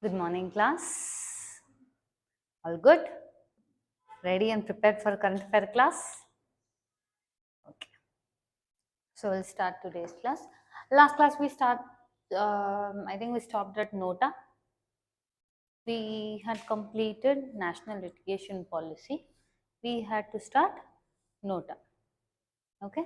Good morning, class. All good? Ready and prepared for current affair class? Okay. So we'll start today's class. Last class we I think we stopped at NOTA. We had completed National Litigation Policy. We had to start NOTA. Okay.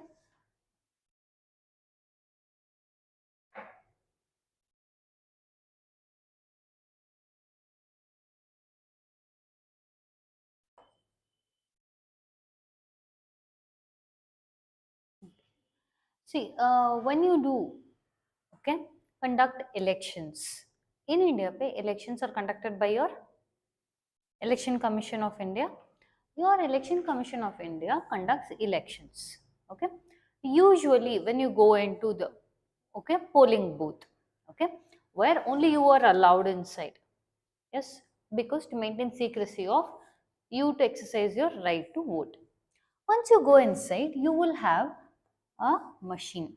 See, when you do, okay, conduct elections. In India, elections are conducted by your Election Commission of India. Your Election Commission of India conducts elections. Okay. Usually, when you go into the polling booth, okay, where only you are allowed inside. Yes, because to maintain secrecy of you to exercise your right to vote. Once you go inside, you will have a machine.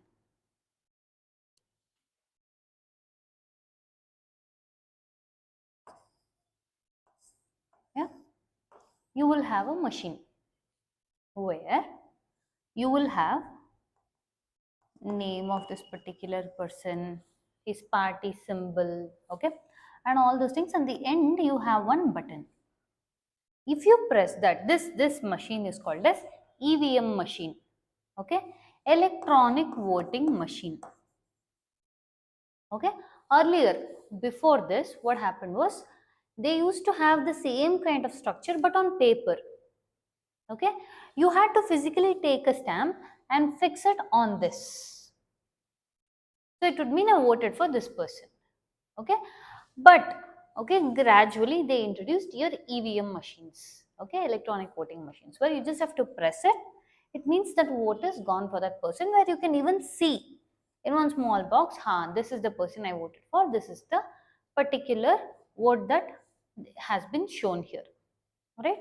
Yeah, you will have a machine where you will have name of this particular person, his party symbol, okay, and all those things. And the end, you have one button. If you press that, this machine is called as EVM machine, okay, electronic voting machine. Okay, earlier before this, what happened was they used to have the same kind of structure but on paper. Okay, you had to physically take a stamp and fix it on this. So it would mean I voted for this person. Okay, but okay, gradually they introduced your EVM machines, okay, electronic voting machines, where you just have to press it. It means that vote is gone for that person, where you can even see in one small box, this is the person I voted for, this is the particular vote that has been shown here, right?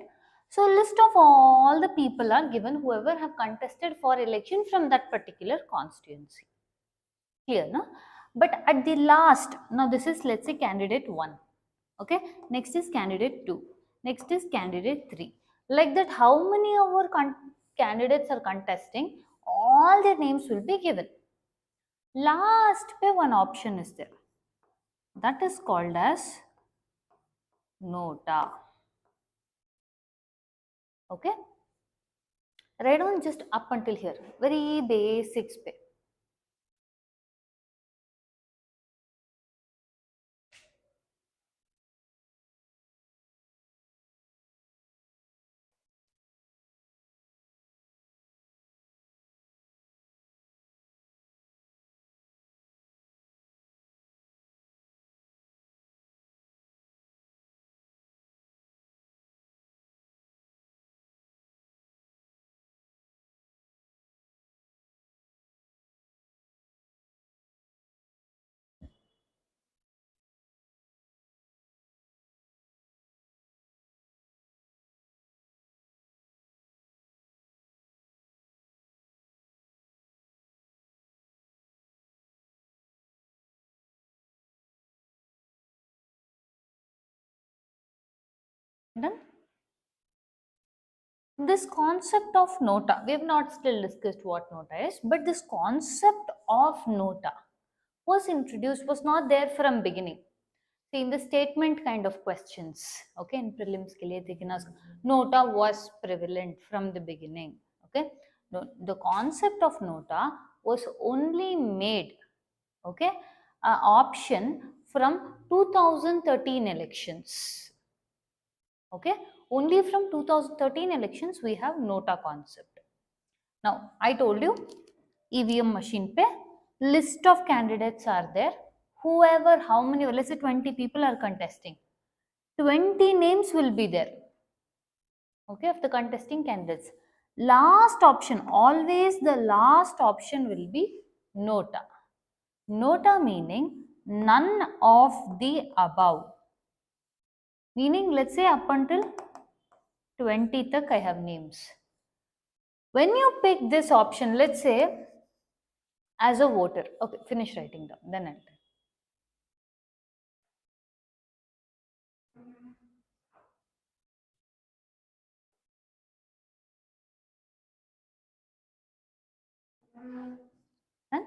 So a list of all the people are given, whoever have contested for election from that particular constituency. Clear, no? But at the last, now this is, let's say, candidate 1. Okay, next is candidate 2, next is candidate 3. Like that, how many of our candidates are contesting, all their names will be given. Last pe one option is there, that is called as nota. Okay, write on just up until here, very basics pe. Done? This concept of nota, we have not still discussed what nota is, but this concept of nota was introduced, was not there from beginning. See, in the statement kind of questions, okay, in prelims ke liye they can ask, nota was prevalent from the beginning, okay. No, the concept of nota was only made, okay, option from 2013 elections. Okay, only from 2013 elections we have nota concept. Now I told you EVM machine pe list of candidates are there, whoever, how many, let's say 20 people are contesting, 20 names will be there, okay, of the contesting candidates. Last option, always the last option will be nota. Nota meaning none of the above, meaning let's say up until 20 tak I have names. When you pick this option, let's say as a voter, okay, finish writing down, then I'll tell. And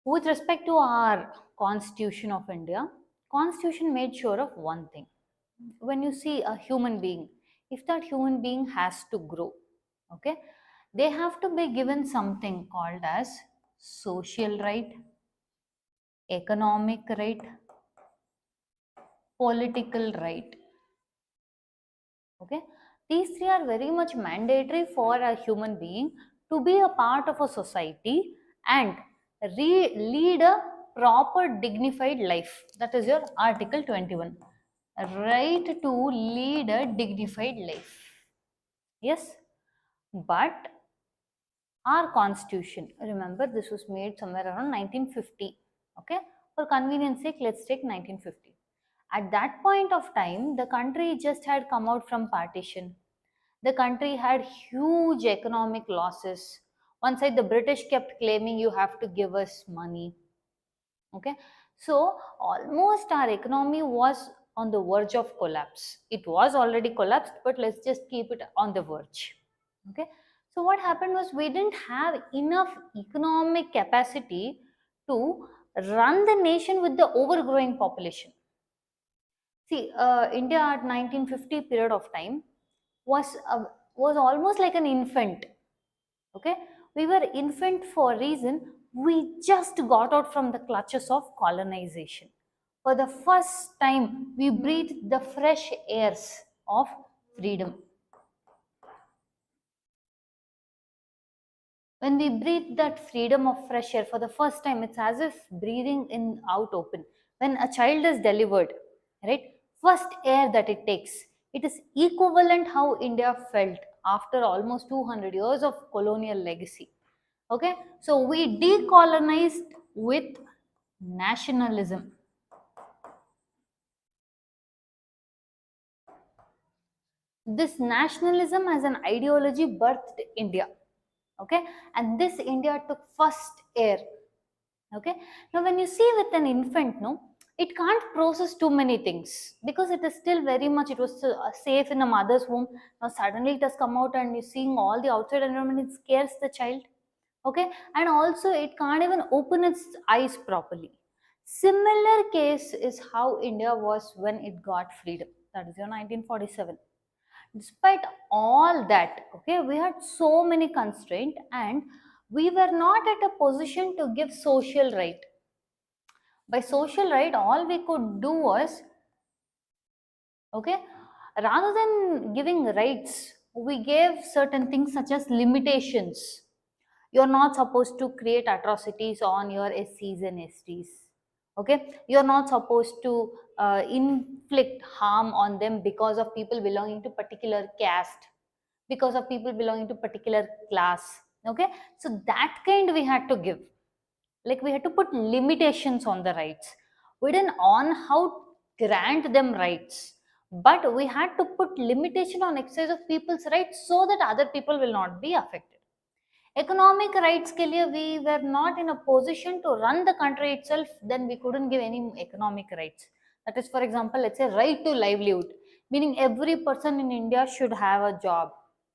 with respect to our Constitution of India, Constitution made sure of one thing. When you see a human being, if that human being has to grow, okay, they have to be given something called as social right, economic right, political right. Okay, these three are very much mandatory for a human being to be a part of a society and lead a proper dignified life. That is your Article 21, right to lead a dignified life. Yes, but our constitution, remember this was made somewhere around 1950. Okay, for convenience sake, let's take 1950. At that point of time, the country just had come out from partition. The country had huge economic losses. One side, the British kept claiming you have to give us money. Okay, so almost our economy was on the verge of collapse. It was already collapsed, but let's just keep it on the verge. Okay, so what happened was we didn't have enough economic capacity to run the nation with the overgrowing population. See, India at 1950 period of time was was almost like an infant. Okay, we were infant for a reason. We just got out from the clutches of colonization. For the first time, we breathed the fresh airs of freedom. When we breathe that freedom of fresh air for the first time, it's as if breathing in out open. When a child is delivered, right, first air that it takes, it is equivalent how India felt after almost 200 years of colonial legacy. Okay, so we decolonized with nationalism. This nationalism as an ideology birthed India. Okay, and this India took first air. Okay, now when you see with an infant, no, it can't process too many things because it is still very much, it was safe in a mother's womb. Now suddenly it has come out and you're seeing all the outside environment, it scares the child. Okay, and also it can't even open its eyes properly. Similar case is how India was when it got freedom, that is your 1947. Despite all that, okay, we had so many constraints and we were not at a position to give social right. By social right, all we could do was, okay, rather than giving rights, we gave certain things such as limitations. You're not supposed to create atrocities on your SCs and STs. Okay, you're not supposed to inflict harm on them because of people belonging to particular caste, because of people belonging to particular class. Okay, so that kind we had to give, like we had to put limitations on the rights. We didn't on how grant them rights, but we had to put limitation on exercise of people's rights so that other people will not be affected. Economic rights ke liye we were not in a position to run the country itself, then we couldn't give any economic rights. That is, for example, let's say right to livelihood, meaning every person in India should have a job.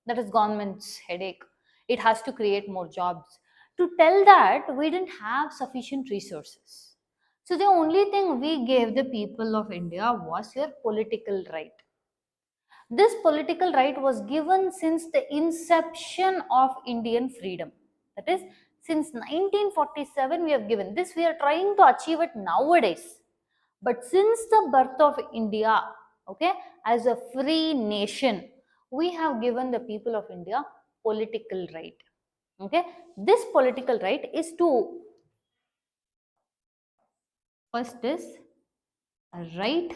That is government's headache. It has to create more jobs. To tell that, we didn't have sufficient resources. So the only thing we gave the people of India was your political right. This political right was given since the inception of Indian freedom. That is, since 1947 we have given this. We are trying to achieve it nowadays. But since the birth of India, okay, as a free nation, we have given the people of India political right. Okay, this political right is to, first is a right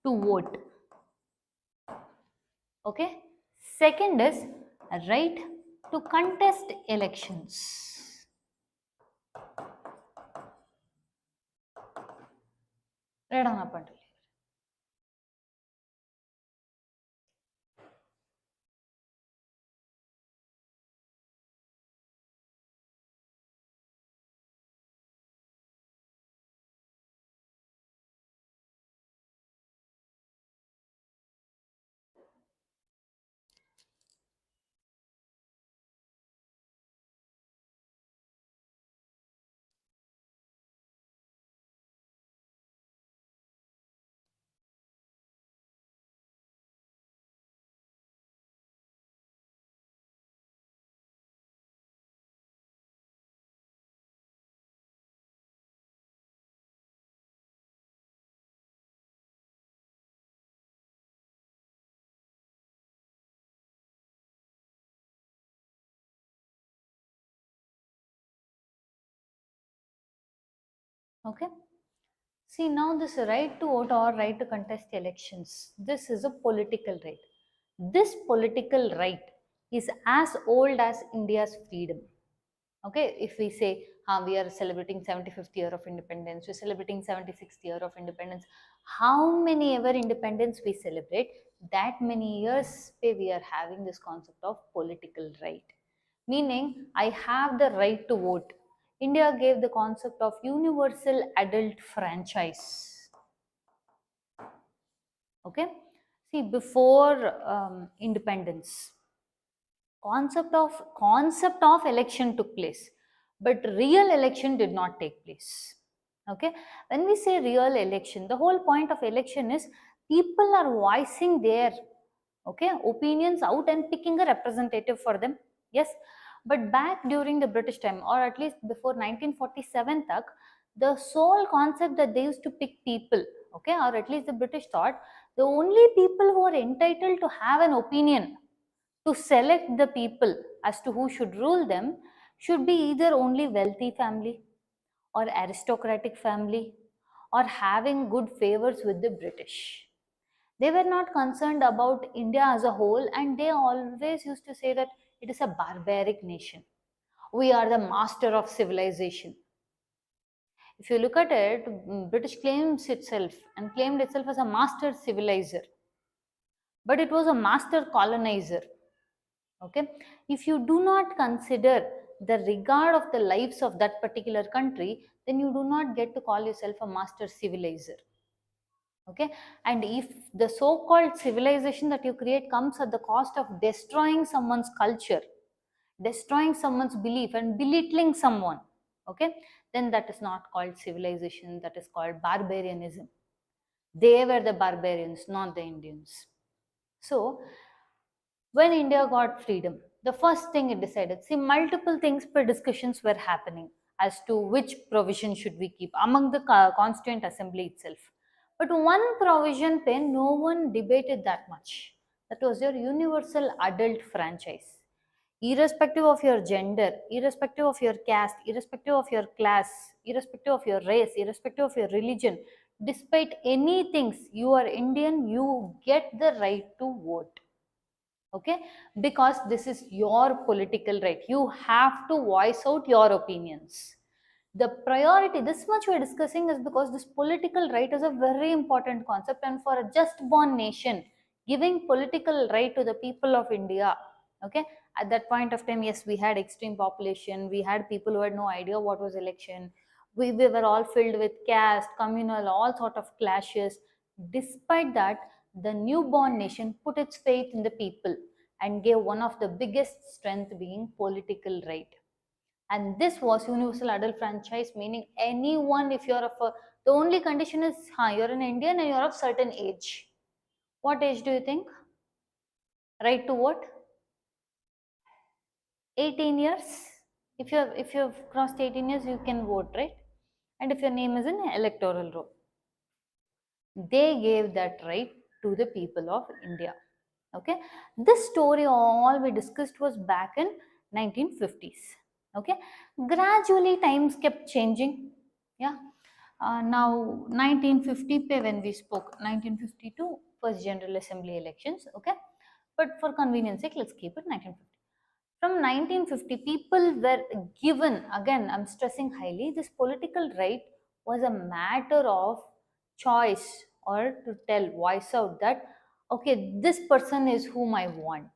to vote. Okay, second is a right to contest elections. Read on up until Okay. See, now this right to vote or right to contest elections, this is a political right. This political right is as old as India's freedom. Okay, if we say we are celebrating 75th year of independence, we're celebrating 76th year of independence, how many ever independence we celebrate, that many years we are having this concept of political right. Meaning, I have the right to vote. India gave the concept of universal adult franchise. Okay, see, before independence, concept of election took place, but real election did not take place. Okay, when we say real election, the whole point of election is people are voicing their opinions out and picking a representative for them. Yes, but back during the British time, or at least before 1947 tak, the sole concept that they used to pick people, okay, or at least the British thought the only people who are entitled to have an opinion to select the people as to who should rule them should be either only wealthy family or aristocratic family or having good favors with the British. They were not concerned about India as a whole, and they always used to say that it is a barbaric nation. We are the master of civilization. If you look at it, British claims itself and claimed itself as a master civilizer, but it was a master colonizer. Okay, if you do not consider the regard of the lives of that particular country, then you do not get to call yourself a master civilizer. Okay, and if the so called civilization that you create comes at the cost of destroying someone's culture, destroying someone's belief and belittling someone, okay, then that is not called civilization, that is called barbarianism. They were the barbarians, not the Indians. So when India got freedom, the first thing it decided, see, multiple things per discussions were happening as to which provision should we keep among the Constituent Assembly itself. But one provision pen, no one debated that much. That was your universal adult franchise. Irrespective of your gender, irrespective of your caste, irrespective of your class, irrespective of your race, irrespective of your religion, despite any things, you are Indian, you get the right to vote. Okay, because this is your political right, you have to voice out your opinions. The priority, this much we're discussing, is because this political right is a very important concept, and for a just born nation, giving political right to the people of India. Okay, at that point of time, yes, we had extreme population, we had people who had no idea what was election, we were all filled with caste, communal, all sort of clashes. Despite that, the newborn nation put its faith in the people and gave one of the biggest strength being political right. And this was universal adult franchise, meaning anyone, if you're of a, the only condition is you're an Indian and you're of certain age. What age do you think? Right to vote? 18 years. If you've crossed 18 years, you can vote, right? And if your name is in electoral roll, they gave that right to the people of India. Okay, this story all we discussed was back in 1950s. Okay, gradually times kept changing. Yeah, now 1950 pe when we spoke 1952 first General Assembly elections. Okay, but for convenience sake, let's keep it 1950. From 1950, people were given, again, I'm stressing highly, this political right was a matter of choice, or to tell, voice out that, okay, this person is whom I want.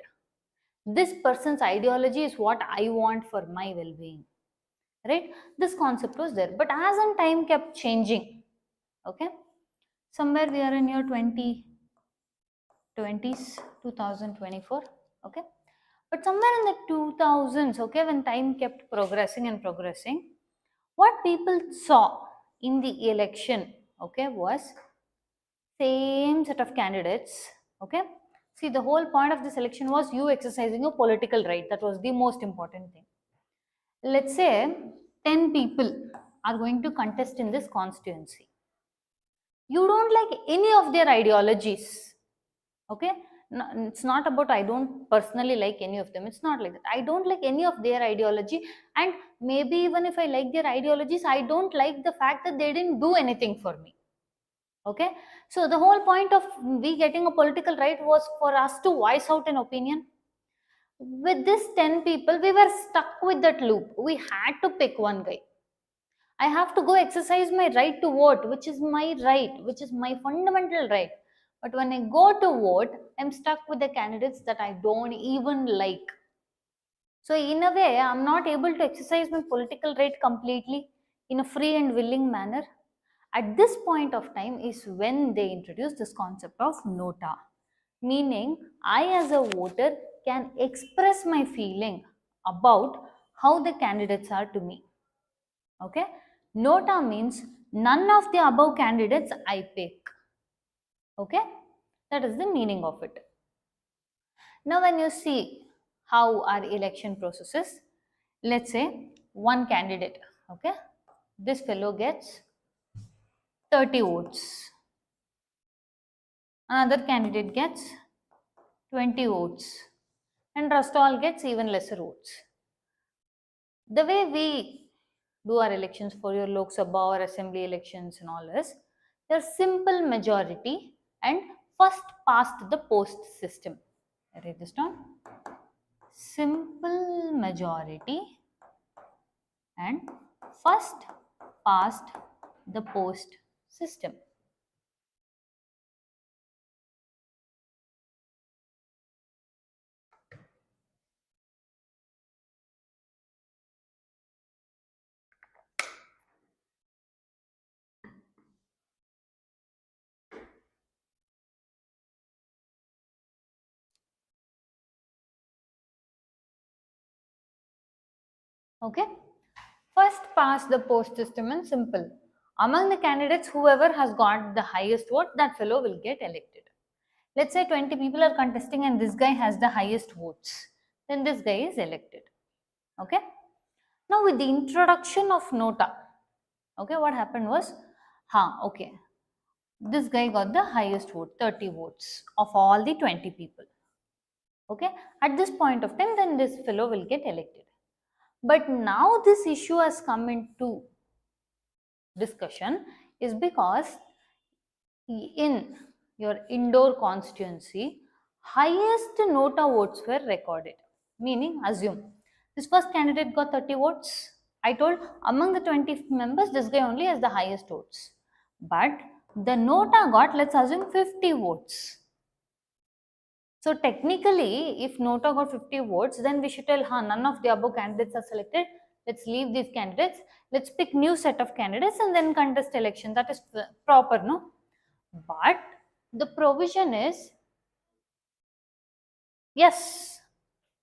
This person's ideology is what I want for my well being. Right? This concept was there. But as in time kept changing, okay, somewhere we are in year 2020s, 2024, okay, but somewhere in the 2000s, okay, when time kept progressing and progressing, what people saw in the election, okay, was same set of candidates, okay. See, the whole point of this election was you exercising your political right. That was the most important thing. Let's say 10 people are going to contest in this constituency. You don't like any of their ideologies, okay, No, it's not about I don't personally like any of them. It's not like that. I don't like any of their ideology, and maybe even if I like their ideologies, I don't like the fact that they didn't do anything for me. Okay, so the whole point of we getting a political right was for us to voice out an opinion. With this 10 people, we were stuck with that loop. We had to pick one guy. I have to go exercise my right to vote, which is my right, which is my fundamental right. But when I go to vote, I'm stuck with the candidates that I don't even like. So, in a way, I'm not able to exercise my political right completely in a free and willing manner. At this point of time is when they introduce this concept of nota, meaning I as a voter can express my feeling about how the candidates are to me. Okay, nota means none of the above candidates I pick. Okay, that is the meaning of it. Now, when you see how our election process is, let's say one candidate, okay, this fellow gets 30 votes, another candidate gets 20 votes, and rest all gets even lesser votes. The way we do our elections for your Lok Sabha or assembly elections and all this, there's simple majority and first past the post system. I write this down. Simple majority and first past the post system. Okay. First past the post system and simple. Among the candidates, whoever has got the highest vote, that fellow will get elected. Let's say 20 people are contesting and this guy has the highest votes. Then this guy is elected. Okay. Now with the introduction of nota, okay, what happened was, okay, this guy got the highest vote, 30 votes of all the 20 people. Okay, at this point of time, then this fellow will get elected. But now this issue has come into discussion is because in your indoor constituency, highest nota votes were recorded. Meaning, assume this first candidate got 30 votes. I told among the 20 members, this guy only has the highest votes. But the nota got, let's assume, 50 votes. So technically, if nota got 50 votes, then we should tell, none of the above candidates are selected. Let's leave these candidates. Let's pick new set of candidates and then contest election. That is proper, no? But the provision is, yes,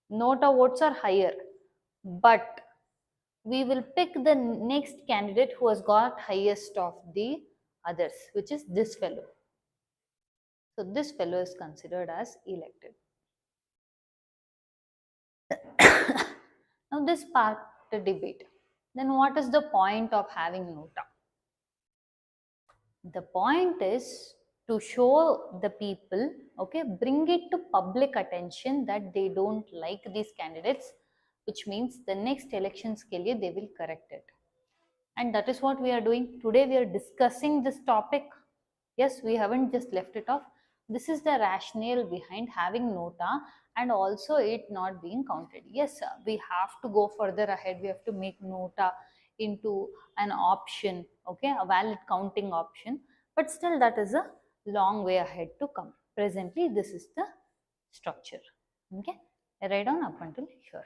nota votes are higher, but we will pick the next candidate who has got highest of the others, which is this fellow. So this fellow is considered as elected. Now this sparked the debate. Then what is the point of having nota? The point is to show the people, okay, bring it to public attention that they don't like these candidates, which means the next elections ke liye they will correct it. And that is what we are doing. Today we are discussing this topic. Yes, we haven't just left it off. This is the rationale behind having nota and also it not being counted. Yes, we have to go further ahead. We have to make nota into an option, okay, a valid counting option. But still that is a long way ahead to come. Presently, this is the structure. Okay, I write down up until here.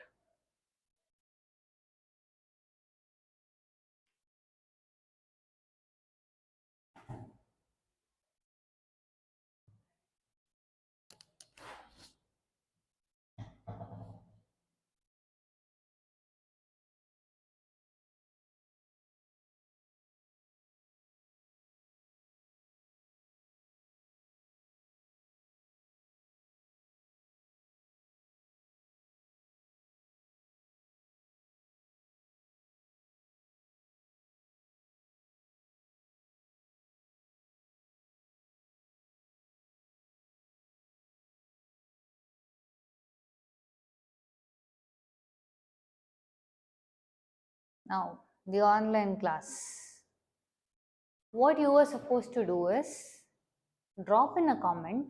Now, the online class. What you are supposed to do is drop in a comment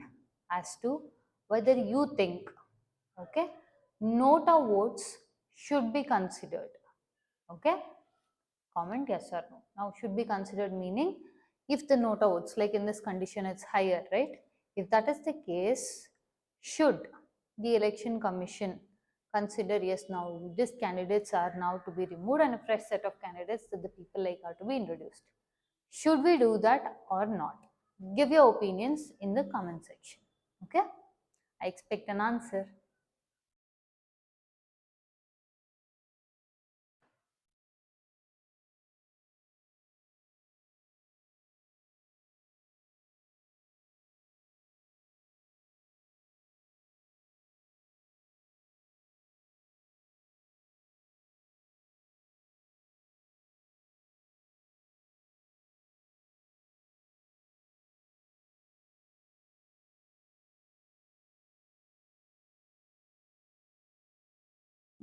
as to whether you think, okay, nota votes should be considered. Okay, comment yes or no. Now, should be considered meaning if the nota votes, like in this condition, it's higher, right? If that is the case, should the election commission consider yes, now these candidates are now to be removed and a fresh set of candidates that the people like are to be introduced. Should we do that or not? Give your opinions in the comment section. Okay, I expect an answer.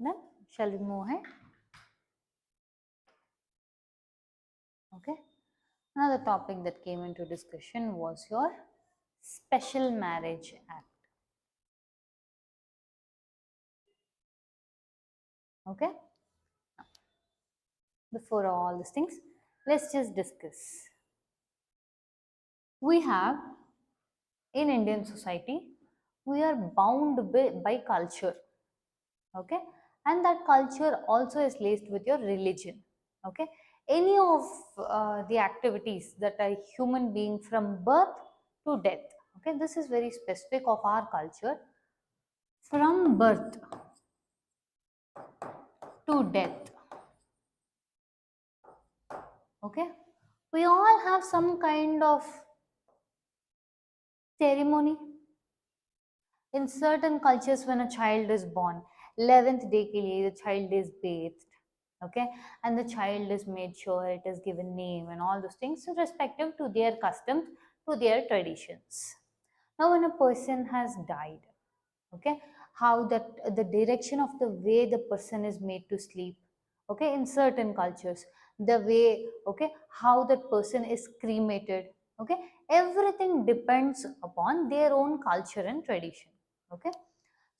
Then shall we move ahead? Okay, another topic that came into discussion was your Special Marriage Act. Okay, before all these things, let's just discuss. We have in Indian society, we are bound by culture. Okay, and that culture also is laced with your religion. Okay, any of the activities that a human being from birth to death, okay, this is very specific of our culture, from birth to death. Okay, we all have some kind of ceremony. In certain cultures, when a child is born, 11th day ke liye the child is bathed, okay, and the child is made sure it is given name and all those things, so respective to their customs, to their traditions. Now, when a person has died, okay, how that the direction of the way the person is made to sleep, okay, in certain cultures, the way, okay, how that person is cremated, okay, everything depends upon their own culture and tradition. Okay,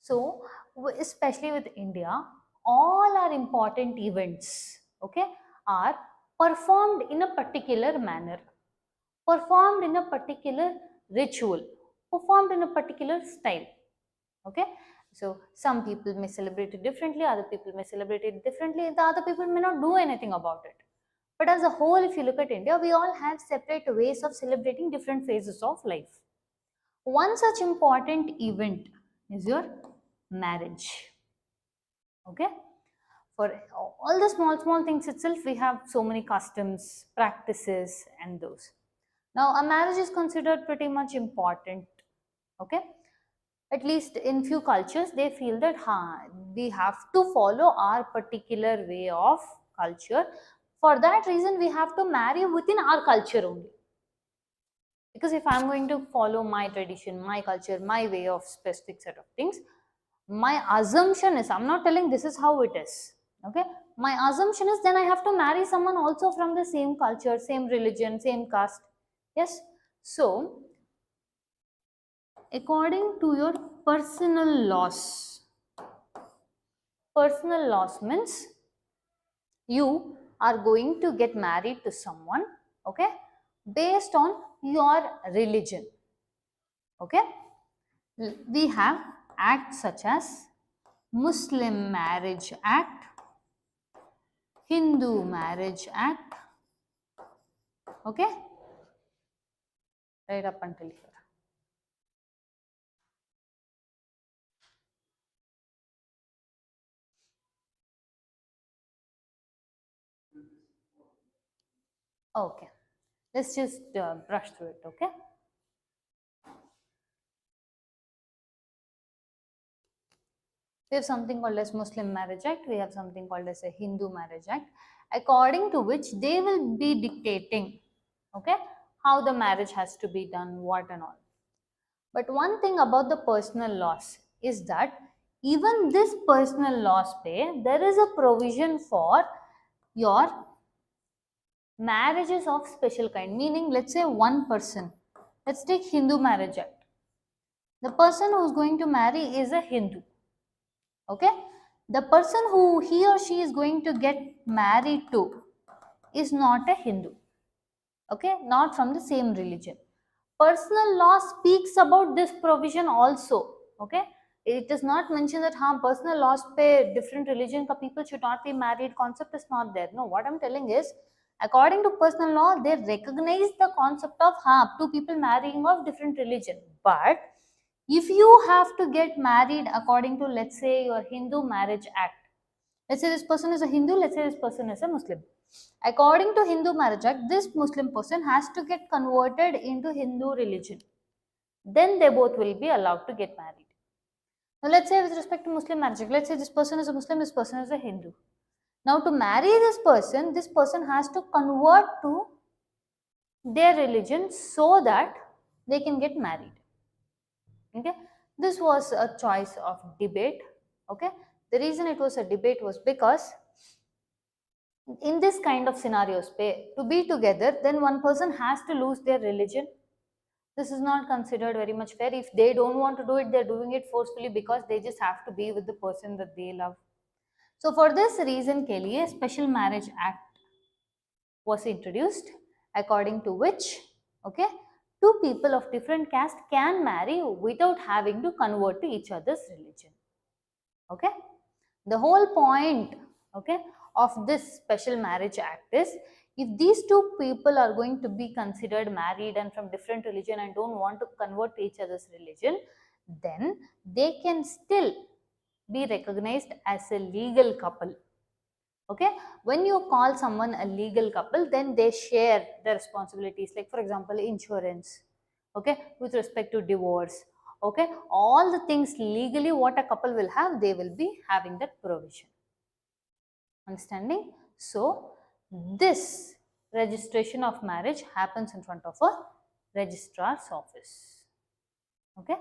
so especially with India, all our important events, okay, are performed in a particular manner, performed in a particular ritual, performed in a particular style. Okay, so some people may celebrate it differently, other people may celebrate it differently, the other people may not do anything about it. But as a whole, if you look at India, we all have separate ways of celebrating different phases of life. One such important event is your marriage. Okay, for all the small things itself, we have so many customs, practices, and those. Now, a marriage is considered pretty much important. Okay, at least in few cultures, they feel that we have to follow our particular way of culture. For that reason, we have to marry within our culture only. Because if I'm going to follow my tradition, my culture, my way of specific set of things, my assumption is, I'm not telling this is how it is, okay, my assumption is then I have to marry someone also from the same culture, same religion, same caste. Yes, so according to your personal laws, personal laws means you are going to get married to someone, okay, based on your religion. Okay, we have acts such as Muslim Marriage Act, Hindu Marriage Act, okay, right up until here. Okay, let's just brush through it. Okay, we have something called as Muslim Marriage Act, we have something called as a Hindu Marriage Act, according to which they will be dictating, okay, how the marriage has to be done, what and all. But one thing about the personal laws is that even this personal laws there is a provision for your marriages of special kind, meaning let's say one person, let's take Hindu Marriage Act. The person who is going to marry is a Hindu. Okay, the person who he or she is going to get married to is not a Hindu. Okay, not from the same religion. Personal law speaks about this provision also. Okay, it does not mention that personal laws pay different religion ka people should not be married concept is not there. No, what I'm telling is, according to personal law, they recognize the concept of two people marrying of different religion. But if you have to get married according to, let's say, your Hindu Marriage Act, let's say this person is a Hindu, let's say this person is a Muslim. According to Hindu Marriage Act, this Muslim person has to get converted into Hindu religion. Then they both will be allowed to get married. Now let's say with respect to Muslim marriage Act, let's say this person is a Muslim, this person is a Hindu. Now to marry this person has to convert to their religion so that they can get married. Okay, this was a choice of debate. Okay, the reason it was a debate was because in this kind of scenarios, to be together, then one person has to lose their religion. This is not considered very much fair. If they don't want to do it, they're doing it forcefully because they just have to be with the person that they love. So for this reason के लिए Special Marriage Act was introduced, according to which, okay, two people of different caste can marry without having to convert to each other's religion. Okay, the whole point, okay, of this Special Marriage Act is, if these two people are going to be considered married and from different religion and don't want to convert to each other's religion, then they can still be recognized as a legal couple. Okay, when you call someone a legal couple, then they share the responsibilities, like for example insurance, okay, with respect to divorce. Okay, all the things legally what a couple will have, they will be having that provision. Understanding? So this registration of marriage happens in front of a registrar's office. Okay,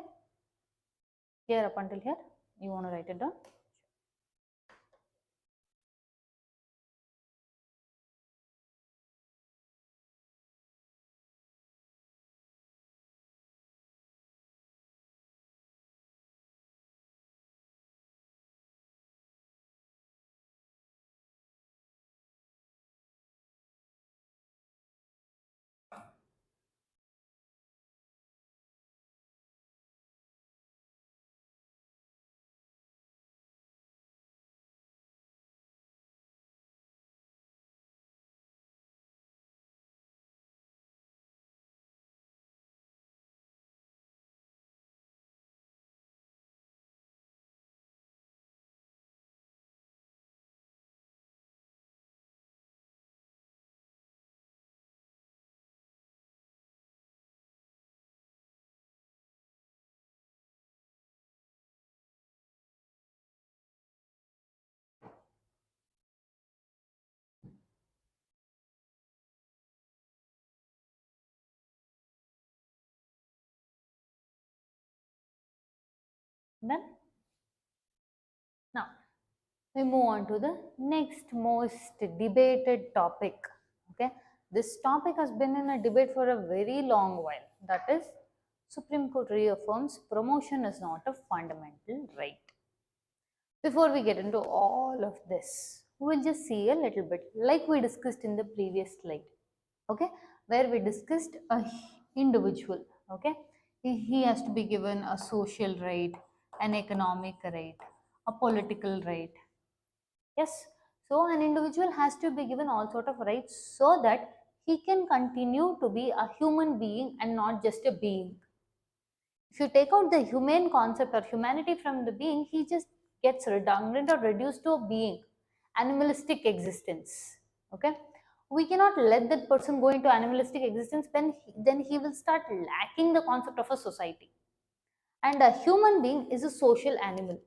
here up until here, you want to write it down? Then now we move on to the next most debated topic. Okay, this topic has been in a debate for a very long while. That is, Supreme Court reaffirms promotion is not a fundamental right. Before we get into all of this, we'll just see a little bit like we discussed in the previous slide. Okay, where we discussed a individual. Okay, he has to be given a social right, an economic right, a political right. Yes, so an individual has to be given all sort of rights so that he can continue to be a human being and not just a being. If you take out the humane concept or humanity from the being, he just gets redundant or reduced to a being, animalistic existence. Okay, we cannot let that person go into animalistic existence, then he will start lacking the concept of a society. And a human being is a social animal,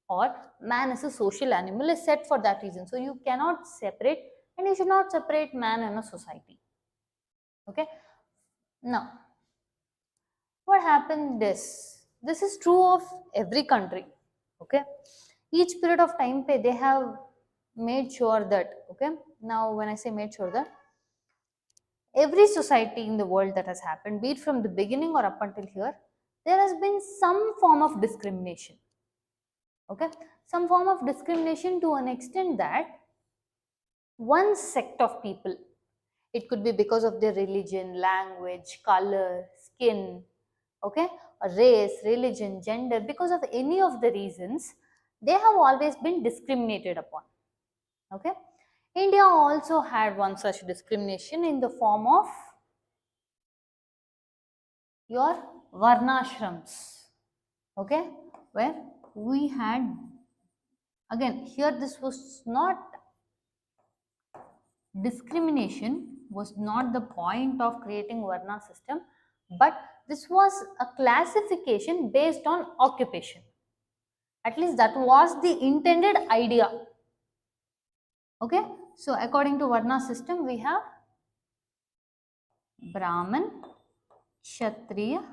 or man is a social animal, is set for that reason. So you cannot separate, and you should not separate man and a society. Okay, now what happened is, this is true of every country. Okay, each period of time they have made sure that, okay, Now when I say made sure that every society in the world that has happened, be it from the beginning or up until here, there has been some form of discrimination. Okay, some form of discrimination to an extent that one sect of people, it could be because of their religion, language, color, skin, okay, or race, religion, gender, because of any of the reasons, they have always been discriminated upon. Okay, India also had one such discrimination in the form of your varnashrams. Okay, where we had, again here this was not discrimination, was not the point of creating varna system, but this was a classification based on occupation. At least that was the intended idea. Okay, so according to varna system we have Brahman, Kshatriya,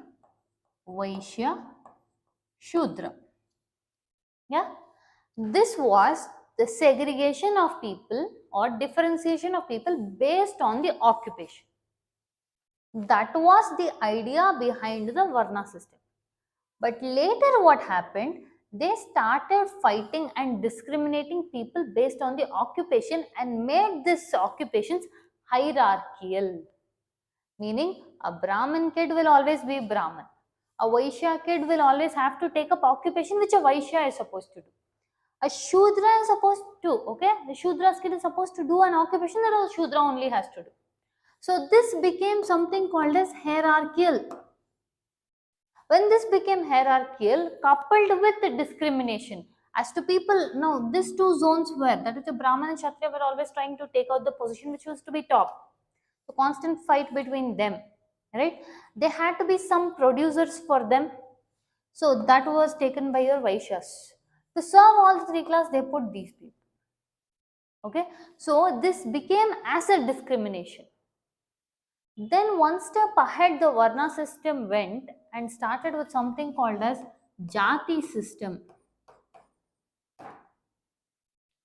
Vaishya, Shudra. Yeah, this was the segregation of people or differentiation of people based on the occupation. That was the idea behind the Varna system. But later what happened? They started fighting and discriminating people based on the occupation and made these occupations hierarchical. Meaning a Brahmin kid will always be Brahmin. A Vaishya kid will always have to take up occupation which a Vaishya is supposed to do. A Shudra is supposed to, okay, the Shudra's kid is supposed to do an occupation that a Shudra only has to do. So this became something called as hierarchical. When this became hierarchical, coupled with discrimination, as to people, now these two zones were, that is the Brahman and Kshatriya were always trying to take out the position which was to be top. So constant fight between them, right? There had to be some producers for them. So that was taken by your Vaishyas. To serve all the three classes, they put these people. Okay, so this became as a discrimination. Then one step ahead, the Varna system went and started with something called as Jati system.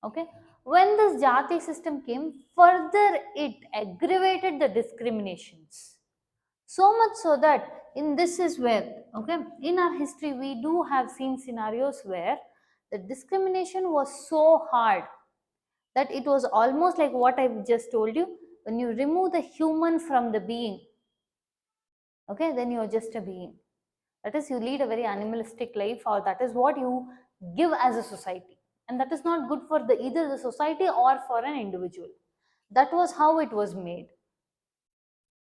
Okay, when this Jati system came, further it aggravated the discriminations. So much so that in this is where, okay, in our history we do have seen scenarios where the discrimination was so hard that it was almost like what I just told you, when you remove the human from the being, okay, then you are just a being. That is, you lead a very animalistic life, or that is what you give as a society, and that is not good for the either the society or for an individual. That was how it was made.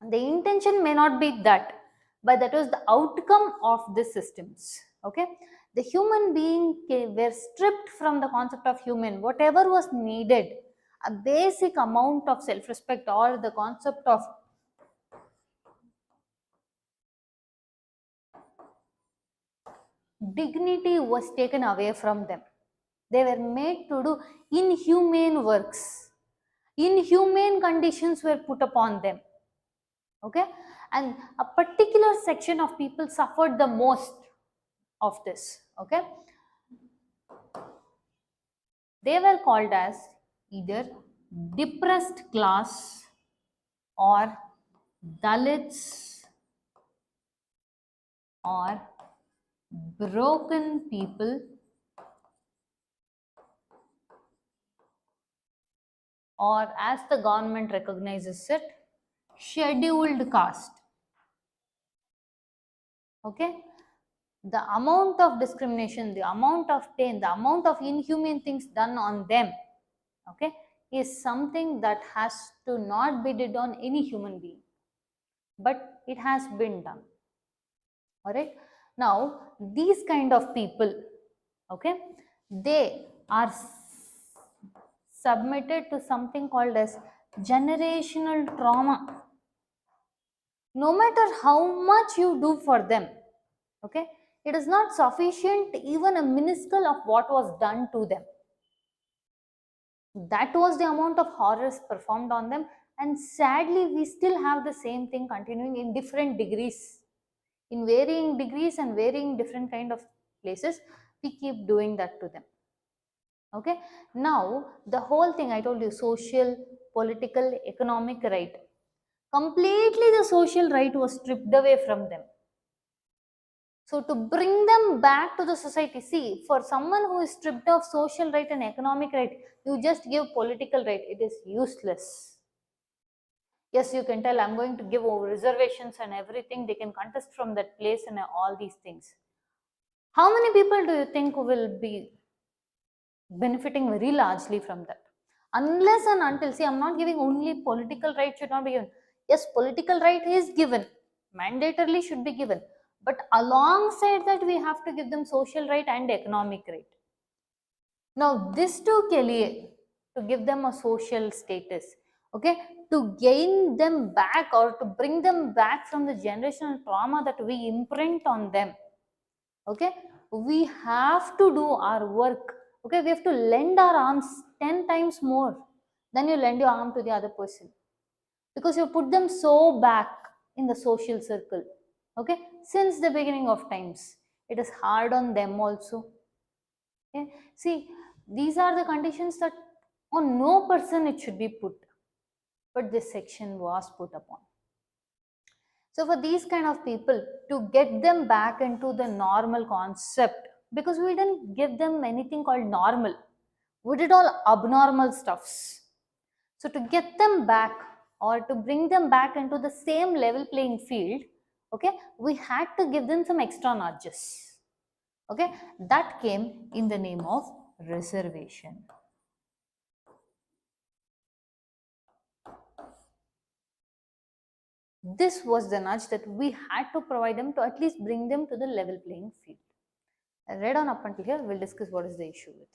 The intention may not be that, but that was the outcome of the systems. Okay, the human being were stripped from the concept of human. Whatever was needed, a basic amount of self-respect or the concept of dignity was taken away from them. They were made to do inhumane works. Inhumane conditions were put upon them. Okay, and a particular section of people suffered the most of this. Okay, they were called as either depressed class or Dalits or broken people or, as the government recognizes it, scheduled caste. Okay, the amount of discrimination, the amount of pain, the amount of inhumane things done on them, okay, is something that has to not be did on any human being, but it has been done. All right, now these kind of people, okay, they are submitted to something called as generational trauma. No matter how much you do for them, okay, it is not sufficient even a minuscule of what was done to them. That was the amount of horrors performed on them, and sadly we still have the same thing continuing in different degrees, in varying degrees and varying different kind of places. We keep doing that to them. Okay, now the whole thing I told you, social, political, economic right, completely the social right was stripped away from them. So to bring them back to the society, see, for someone who is stripped of social right and economic right, you just give political right, it is useless. Yes, you can tell I'm going to give over reservations and everything, they can contest from that place and all these things. How many people do you think will be benefiting very largely from that? Unless and until, see, I'm not giving only political right should not be given. Yes, political right is given, mandatorily should be given, but alongside that we have to give them social right and economic right. Now this too के लिए, to give them a social status, okay, to gain them back or to bring them back from the generational trauma that we imprint on them, okay, we have to do our work. Okay, we have to lend our arms 10 times more than you lend your arm to the other person, because you put them so back in the social circle, okay, since the beginning of times. It is hard on them also. Okay, see, these are the conditions that on no person it should be put, but this section was put upon. So for these kind of people, to get them back into the normal concept, because we didn't give them anything called normal, we did all abnormal stuffs. So to get them back or to bring them back into the same level playing field, okay, we had to give them some extra nudges. Okay, that came in the name of reservation. This was the nudge that we had to provide them to at least bring them to the level playing field. I read on up until here, we'll discuss what is the issue with it.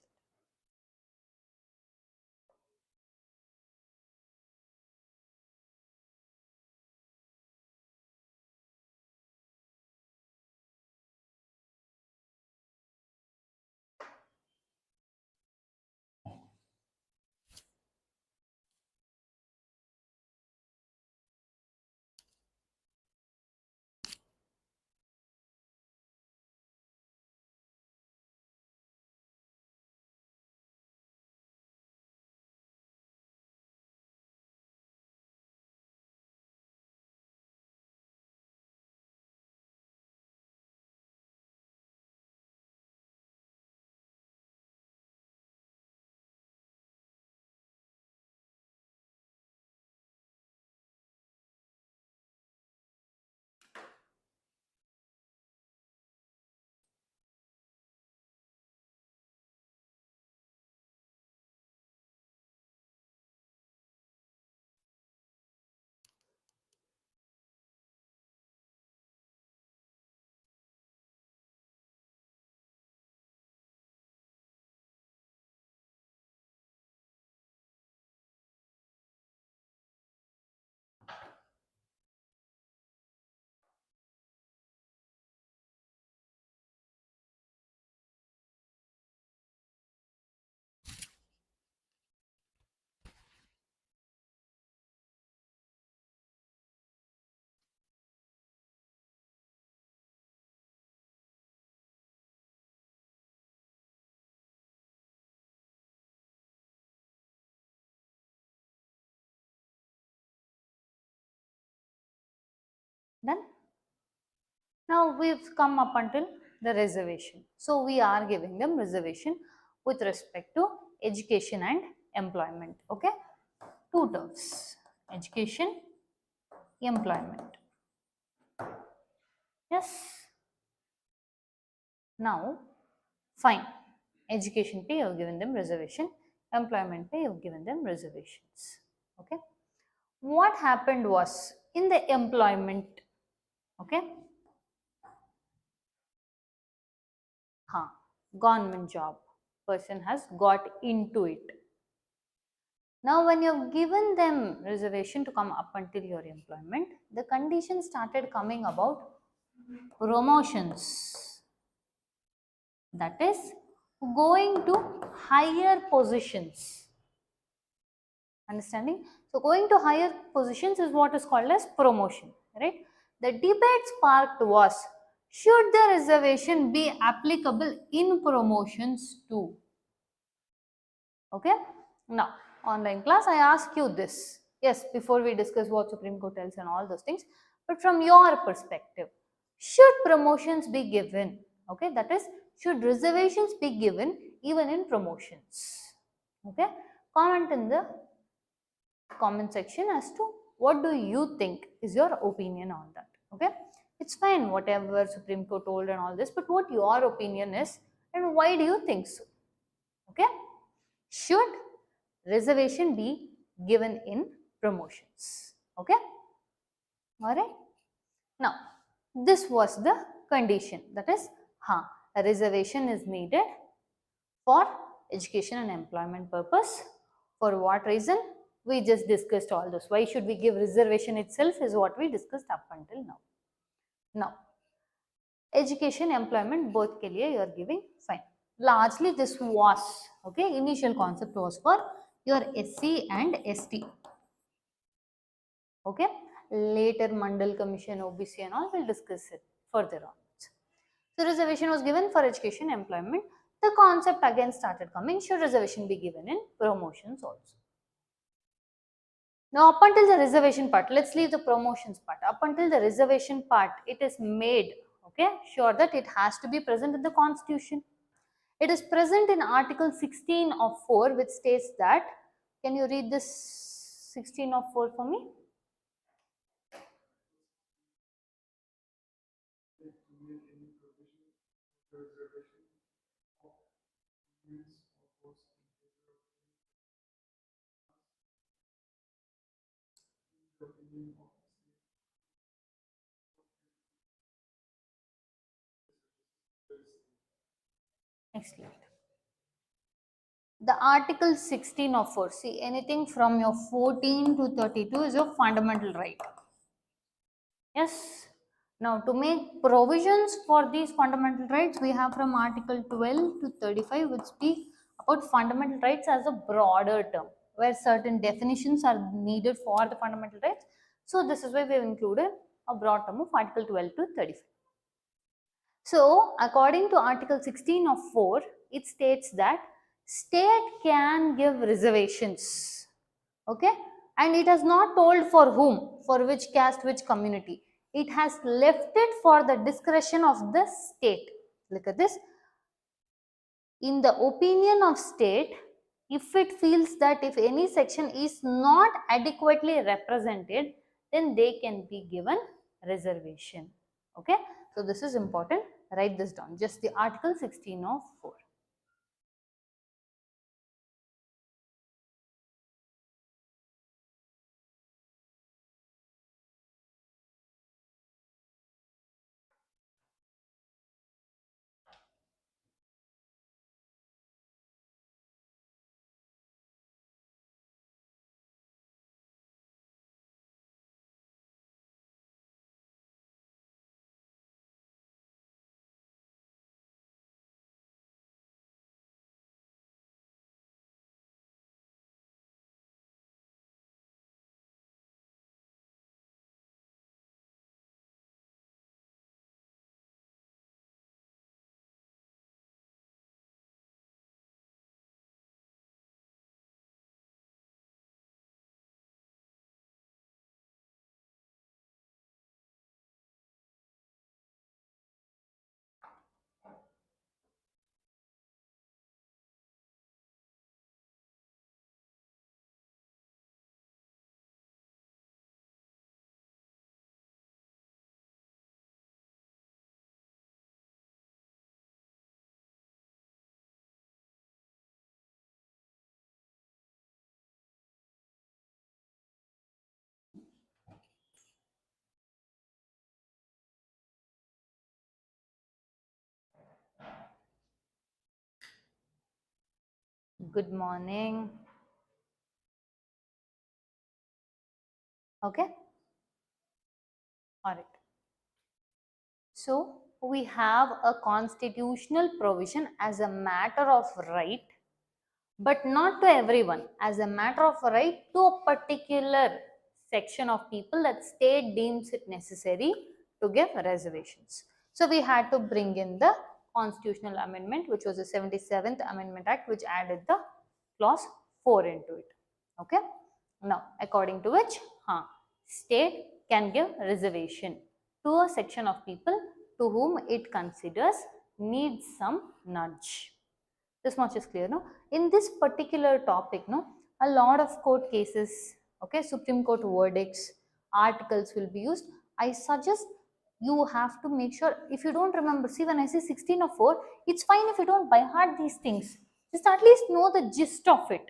Done? Now we've come up until the reservation. So we are giving them reservation with respect to education and employment. Okay, two terms: education, employment. Yes. Now, fine. Education pay, you've given them reservation. Employment pay, you've given them reservations. Okay. What happened was in the employment, okay, government job, person has got into it. Now when you've given them reservation to come up until your employment, the conditions started coming about promotions. That is going to higher positions. Understanding? So going to higher positions is what is called as promotion, right? The debate sparked was, should the reservation be applicable in promotions too? Okay. Now, online class, I ask you this. Yes, before we discuss what Supreme Court tells and all those things, but from your perspective, should promotions be given? Okay, that is, should reservations be given even in promotions? Okay, comment in the comment section as to what do you think is your opinion on that. Okay, it's fine whatever Supreme Court told and all this, but what your opinion is and why do you think so? Okay, should reservation be given in promotions? Okay, all right. Now, this was the condition, that is, a reservation is needed for education and employment purpose. For what reason? We just discussed all this. Why should we give reservation itself is what we discussed up until now. Now, education, employment, both ke liye you are giving, fine. Largely this was, okay, initial concept was for your SC and ST. Okay, later Mandal Commission, OBC and all will discuss it further on. So reservation was given for education, employment. The concept again started coming, should reservation be given in promotions also? Now up until the reservation part, let's leave the promotions part. Up until the reservation part, it is made, okay, sure that it has to be present in the constitution. It is present in Article 16 of 4, which states that, can you read this 16 of 4 for me? Excellent. The Article 16 of 4, see, anything from your 14 to 32 is your fundamental right. Yes. Now, to make provisions for these fundamental rights, we have from Article 12 to 35, which speak about fundamental rights as a broader term, where certain definitions are needed for the fundamental rights. So, this is why we have included a broad term of Article 12 to 35. So, according to Article 16 of 4, it states that state can give reservations. Okay, and it has not told for whom, for which caste, which community. It has left it for the discretion of the state. Look at this. In the opinion of state, if it feels that if any section is not adequately represented, then they can be given reservation. Okay, so this is important. Write this down. Just the Article 16 of 4. Good morning. Okay. All right. So, we have a constitutional provision as a matter of right, but not to everyone, as a matter of right to a particular section of people that state deems it necessary to give reservations. So, we had to bring in the constitutional amendment, which was the 77th Amendment Act, which added the clause 4 into it. Okay. Now, according to which, state can give reservation to a section of people to whom it considers needs some nudge. This much is clear, no? In this particular topic, no, a lot of court cases, okay, Supreme Court verdicts, articles will be used. I suggest you have to make sure, if you don't remember, see when I say 16 or 4, it's fine if you don't by heart these things. Just at least know the gist of it.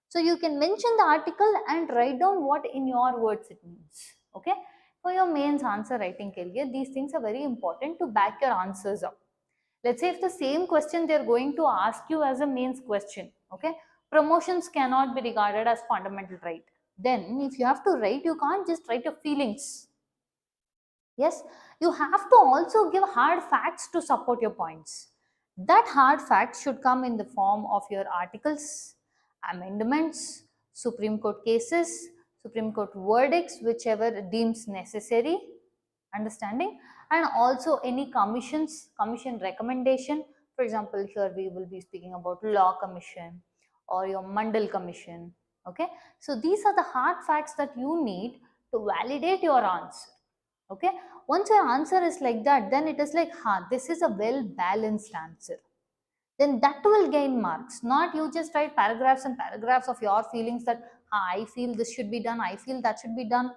So you can mention the article and write down what in your words it means. Okay. For your mains answer writing career, these things are very important to back your answers up. Let's say if the same question they are going to ask you as a mains question, okay, promotions cannot be regarded as fundamental right. Then if you have to write, you can't just write your feelings. Yes, you have to also give hard facts to support your points. That hard facts should come in the form of your articles, amendments, Supreme Court cases, Supreme Court verdicts, whichever deems necessary, understanding, and also any commission recommendation. For example, here we will be speaking about law commission or your Mandal commission. Okay, so these are the hard facts that you need to validate your answer. Okay, once your answer is like that, then it is like, this is a well balanced answer. Then that will gain marks. Not you just write paragraphs and paragraphs of your feelings that I feel this should be done, I feel that should be done.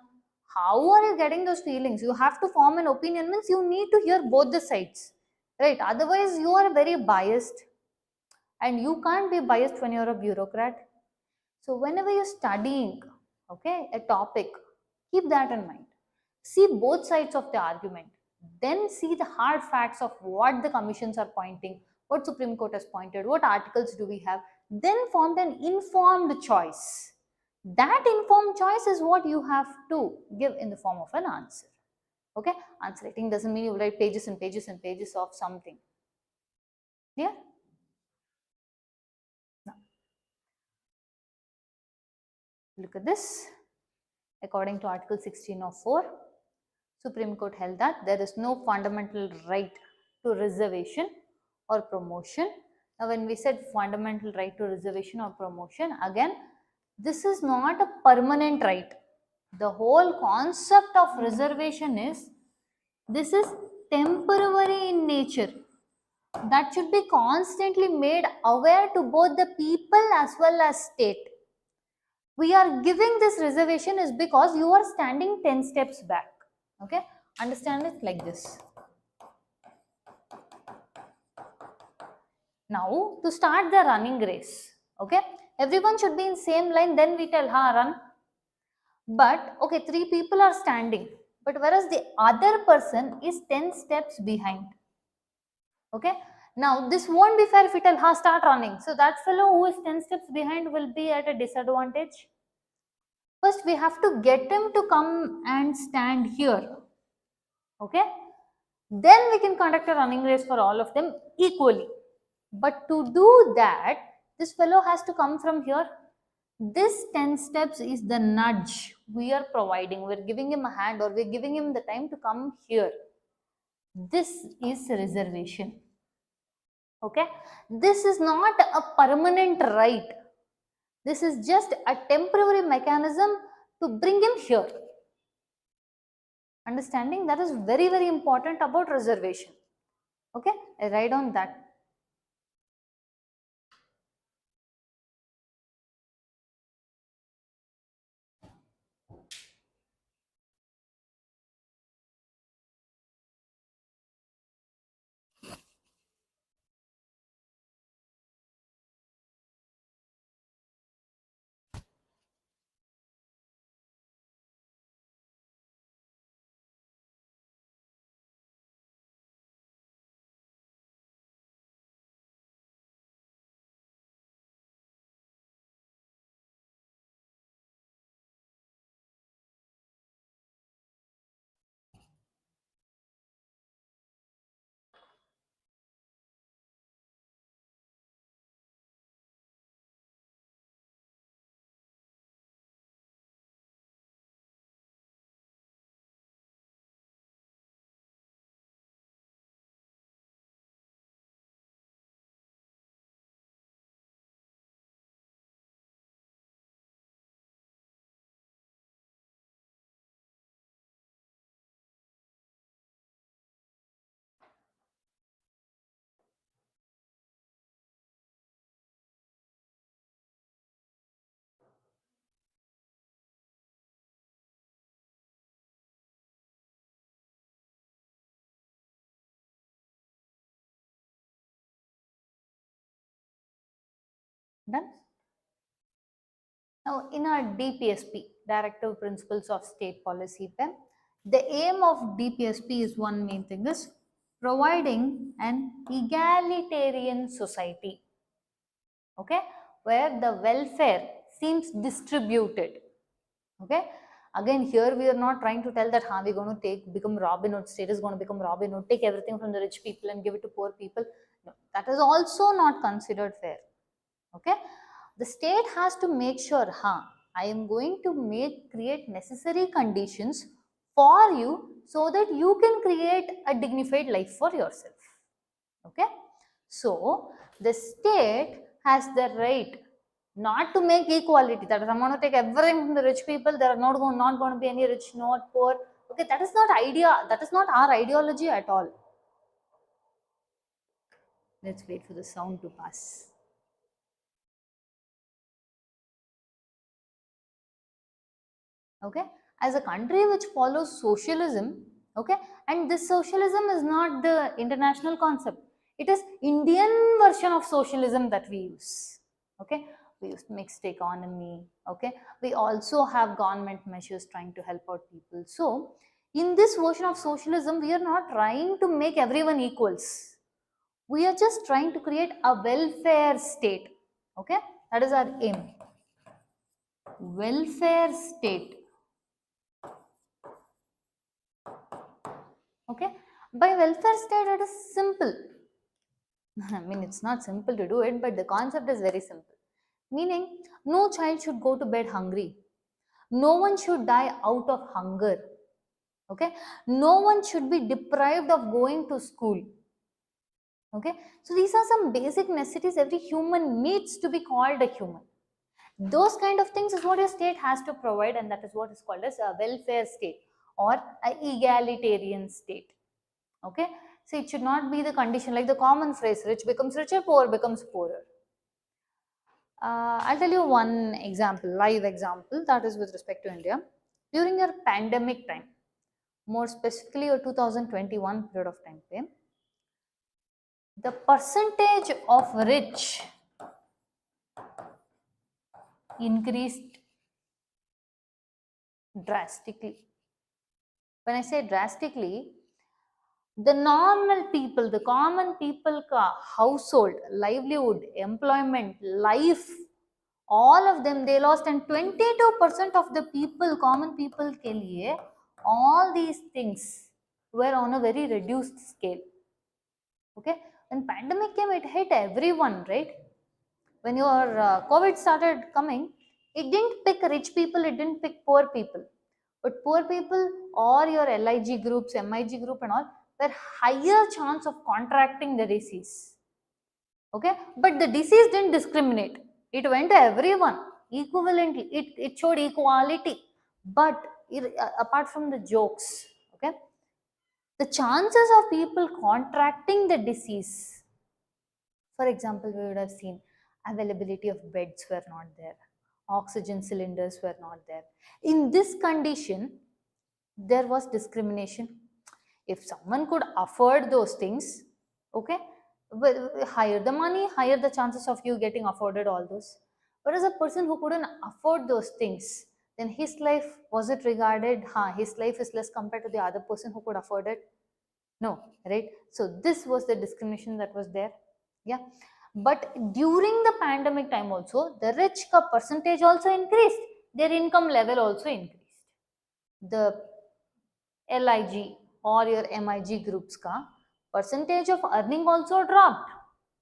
How are you getting those feelings? You have to form an opinion, means you need to hear both the sides, right? Otherwise you are very biased, and you can't be biased when you're a bureaucrat. So whenever you're studying, okay, a topic, keep that in mind. See both sides of the argument. Then see the hard facts of what the commissions are pointing, what Supreme Court has pointed, what articles do we have. Then form an informed choice. That informed choice is what you have to give in the form of an answer. Okay, answer writing doesn't mean you write pages and pages and pages of something. Yeah. Now, look at this. According to Article 16 of 4, Supreme Court held that there is no fundamental right to reservation or promotion. Now, when we said fundamental right to reservation or promotion, again, this is not a permanent right. The whole concept of reservation is, this is temporary in nature. That should be constantly made aware to both the people as well as state. We are giving this reservation is because you are standing 10 steps back. Okay, understand it like this. Now to start the running race, okay, everyone should be in same line, then we tell run. But okay, 3 people are standing, but whereas the other person is 10 steps behind. Okay, now this won't be fair if we tell start running. So that fellow who is 10 steps behind will be at a disadvantage. First we have to get him to come and stand here. Okay, then we can conduct a running race for all of them equally. But to do that, this fellow has to come from here. This 10 steps is the nudge we are providing. We're giving him a hand, or we're giving him the time to come here. This is reservation. Okay, this is not a permanent right. This is just a temporary mechanism to bring him here. Understanding that is very, very important about reservation. Okay, I write on that. Done? Now, in our DPSP, Directive Principles of State Policy, the aim of DPSP is one main thing is providing an egalitarian society, okay, where the welfare seems distributed, okay. Again, here we are not trying to tell that we're going to become Robin Hood, state is going to become Robin Hood, take everything from the rich people and give it to poor people. No, that is also not considered fair, okay. The state has to make sure, I am going to create necessary conditions for you so that you can create a dignified life for yourself, okay. So the state has the right not to make equality, that is, I'm going to take everything from the rich people, there are not going to be any rich, not poor, okay. That is not that is not our ideology at all. Let's wait for the sound to pass. Okay, as a country which follows socialism, okay, and this socialism is not the international concept, it is Indian version of socialism that we use, okay. We use mixed economy, okay. We also have government measures trying to help out people. So in this version of socialism, we are not trying to make everyone equals, we are just trying to create a welfare state, okay. That is our aim, welfare state. Okay, by welfare state it is simple. I mean, it's not simple to do it, but the concept is very simple. Meaning, no child should go to bed hungry. No one should die out of hunger. Okay, no one should be deprived of going to school. Okay, so these are some basic necessities every human needs to be called a human. Those kind of things is what your state has to provide, and that is what is called as a welfare state or an egalitarian state. Okay, so it should not be the condition like the common phrase, rich becomes richer, poor becomes poorer. I'll tell you one example, live example, that is with respect to India. During your pandemic time, more specifically your 2021 period of time, the percentage of rich increased drastically. When I say drastically, the normal people, the common people ka household, livelihood, employment, life, all of them they lost, and 22% of the people, common people ke liye, all these things were on a very reduced scale. Okay, when pandemic came, it hit everyone, right? When your COVID started coming, it didn't pick rich people, it didn't pick poor people. But poor people or your LIG groups, MIG group and all were higher chance of contracting the disease. Okay, but the disease didn't discriminate. It went to everyone equivalently. It showed equality. But apart from the jokes, okay, the chances of people contracting the disease, for example, we would have seen availability of beds were not there, oxygen cylinders were not there. In this condition, there was discrimination. If someone could afford those things, okay, well, higher the money, higher the chances of you getting afforded all those. Whereas a person who couldn't afford those things, then his life, was it regarded, his life is less compared to the other person who could afford it? No, right? So this was the discrimination that was there. Yeah, but during the pandemic time also, the rich percentage also increased, their income level also increased. The LIG or your MIG groups ka percentage of earning also dropped.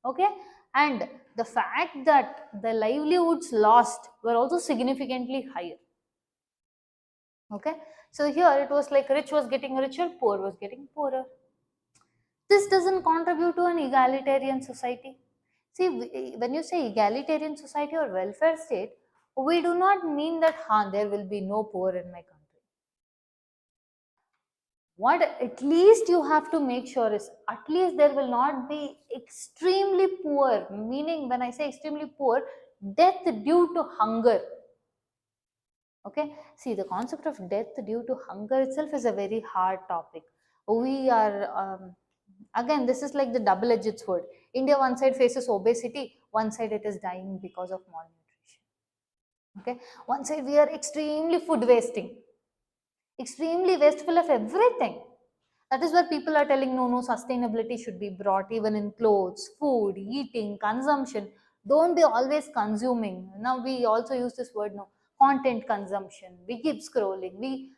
Okay, and the fact that the livelihoods lost were also significantly higher. Okay, so here it was like rich was getting richer, poor was getting poorer. This doesn't contribute to an egalitarian society. See, when you say egalitarian society or welfare state, we do not mean that there will be no poor in my country. What at least you have to make sure is at least there will not be extremely poor, meaning when I say extremely poor, death due to hunger. Okay, see, the concept of death due to hunger itself is a very hard topic. We are again, this is like the double-edged sword. India one side faces obesity, one side it is dying because of malnutrition. Okay, one side we are extremely food wasting, extremely wasteful of everything. That is where people are telling no, no, sustainability should be brought even in clothes, food, eating, consumption. Don't be always consuming. Now we also use this word, no, content consumption. We keep scrolling. We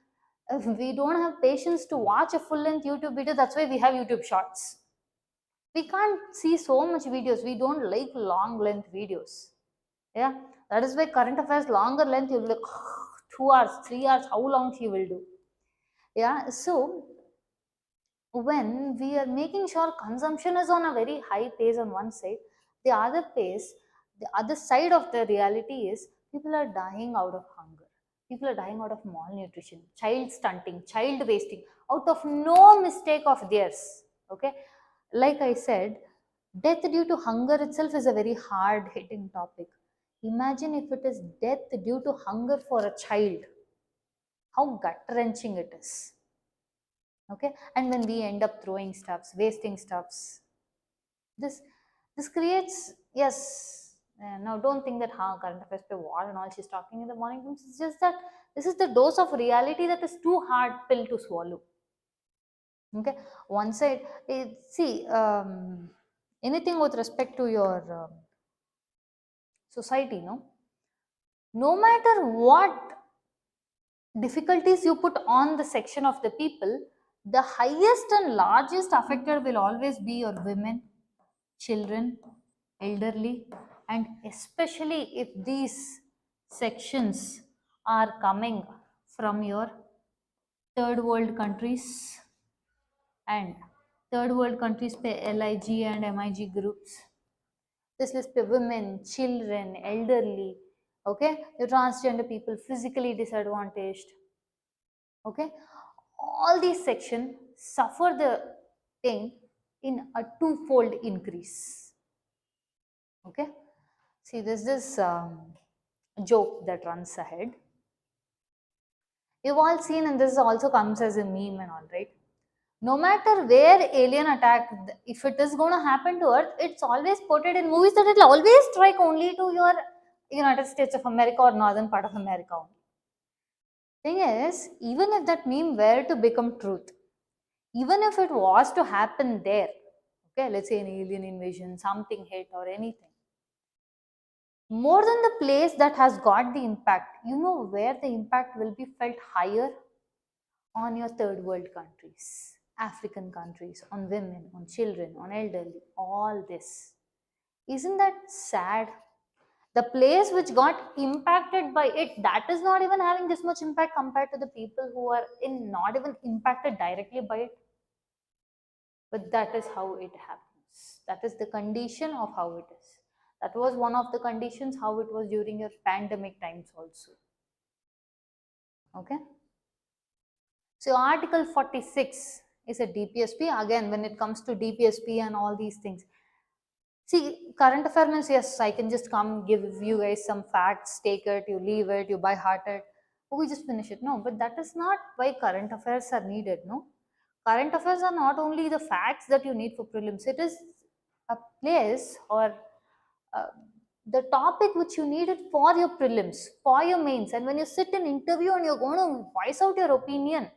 don't have patience to watch a full-length YouTube video. That's why we have YouTube Shorts. We can't see so much videos. We don't like long length videos. Yeah, that is why current affairs longer length you'll be like 2 hours, 3 hours. How long she will do? Yeah, so when we are making sure consumption is on a very high pace on one side, the other pace, the other side of the reality is people are dying out of hunger. People are dying out of malnutrition, child stunting, child wasting, out of no mistake of theirs. Okay, like I said, death due to hunger itself is a very hard hitting topic. Imagine if it is death due to hunger for a child, how gut wrenching it is. Okay, and when we end up throwing stuffs, wasting stuffs, this creates, yes, now don't think that current affairs pe war and all she's talking in the morning rooms. It's just that this is the dose of reality that is too hard pill to swallow. Okay, one side see, anything with respect to your society, no matter what difficulties you put on the section of the people, the highest and largest affected will always be your women, children, elderly, and especially if these sections are coming from your third world countries, and third world countries pay LIG and MIG groups. This list pay women, children, elderly, okay, the transgender people, physically disadvantaged. Okay, all these sections suffer the pain in a twofold increase. Okay, see, there's this joke that runs ahead. You've all seen, and this also comes as a meme and all, right? No matter where alien attack, if it is going to happen to Earth, it's always portrayed in movies that it'll always strike only to your United States of America or northern part of America only. Thing is, even if that meme were to become truth, even if it was to happen there, okay, let's say an alien invasion, something hit or anything, more than the place that has got the impact, you know where the impact will be felt higher? On your third world countries, African countries, on women, on children, on elderly, all this. Isn't that sad? The place which got impacted by it, that is not even having this much impact compared to the people who are in not even impacted directly by it. But that is how it happens. That is the condition of how it is. That was one of the conditions how it was during your pandemic times also. Okay. So Article 46 is a DPSP. Again, when it comes to DPSP and all these things, see, current affairs means, yes, I can just come give you guys some facts, take it, you leave it, you by heart it, we just finish it. No, but that is not why current affairs are needed. No, current affairs are not only the facts that you need for prelims. It is a place or the topic which you needed for your prelims, for your mains. And when you sit in interview and you're going to voice out your opinion,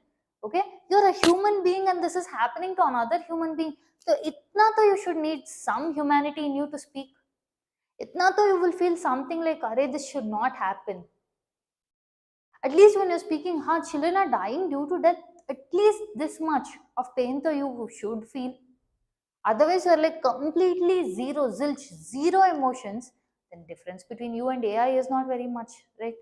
okay, you're a human being and this is happening to another human being. So itna to you should need some humanity in you to speak. Itna to you will feel something like, arey, this should not happen. At least when you're speaking, children are dying due to death, at least this much of pain to you should feel. Otherwise, you're like completely zero, zilch, zero emotions. Then difference between you and AI is not very much, right?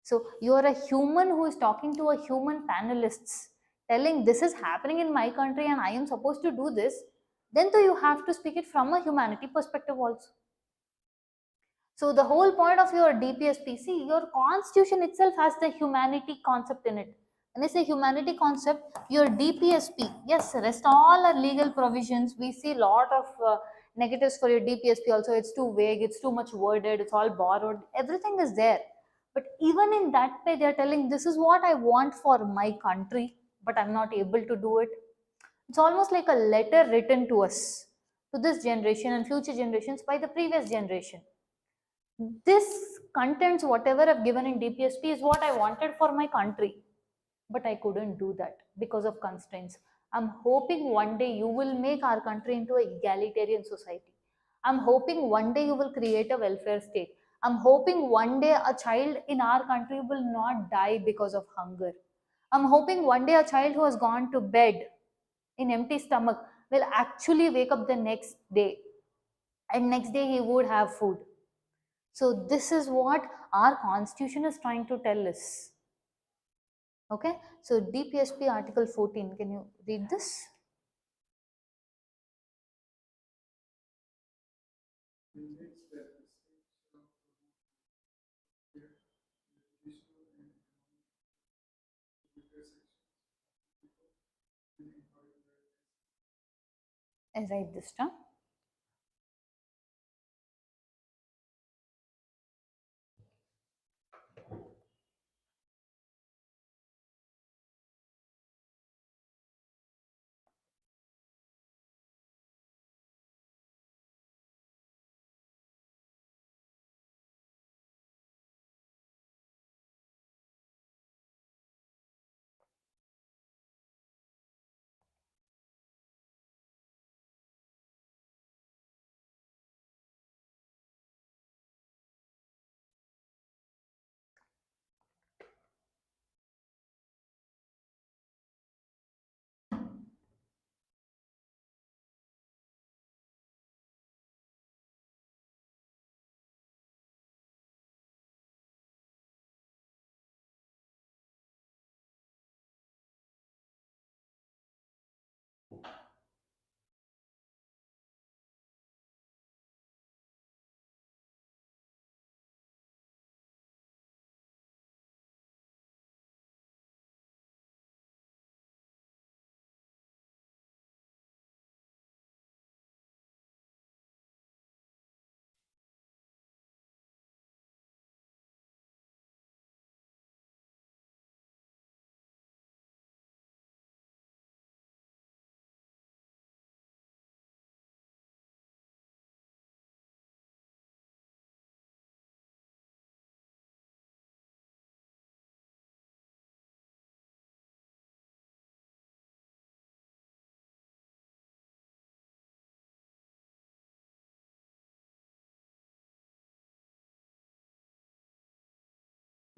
So you're a human who is talking to a human panelists, telling this is happening in my country and I am supposed to do this. Then though you have to speak it from a humanity perspective also. So the whole point of your DPSPC, your constitution itself has the humanity concept in it. When I say humanity concept, your DPSP, yes, rest all are legal provisions. We see a lot of negatives for your DPSP also. It's too vague, it's too much worded, it's all borrowed. Everything is there. But even in that way, they're telling this is what I want for my country, but I'm not able to do it. It's almost like a letter written to us to this generation and future generations by the previous generation. This contents, whatever I've given in DPSP, is what I wanted for my country, but I couldn't do that because of constraints. I'm hoping one day you will make our country into an egalitarian society. I'm hoping one day you will create a welfare state. I'm hoping one day a child in our country will not die because of hunger. I'm hoping one day a child who has gone to bed in empty stomach will actually wake up the next day, and next day he would have food. So this is what our constitution is trying to tell us. Okay, so DPSP Article 14, can you read this? I write this down.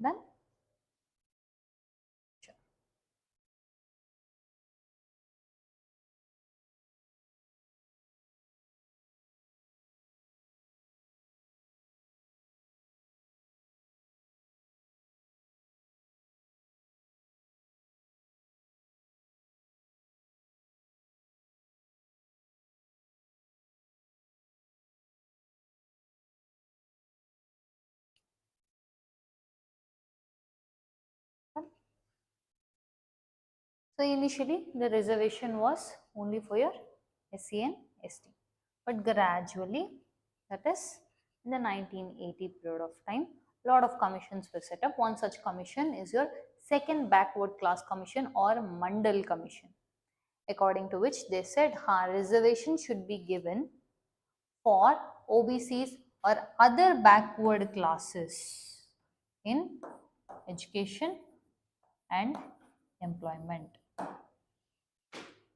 Done? Sure. Done? So initially the reservation was only for your SC and ST, but gradually, that is in the 1980 period of time, lot of commissions were set up. One such commission is your second backward class commission or Mandal commission, according to which they said reservation should be given for OBCs or other backward classes in education and employment.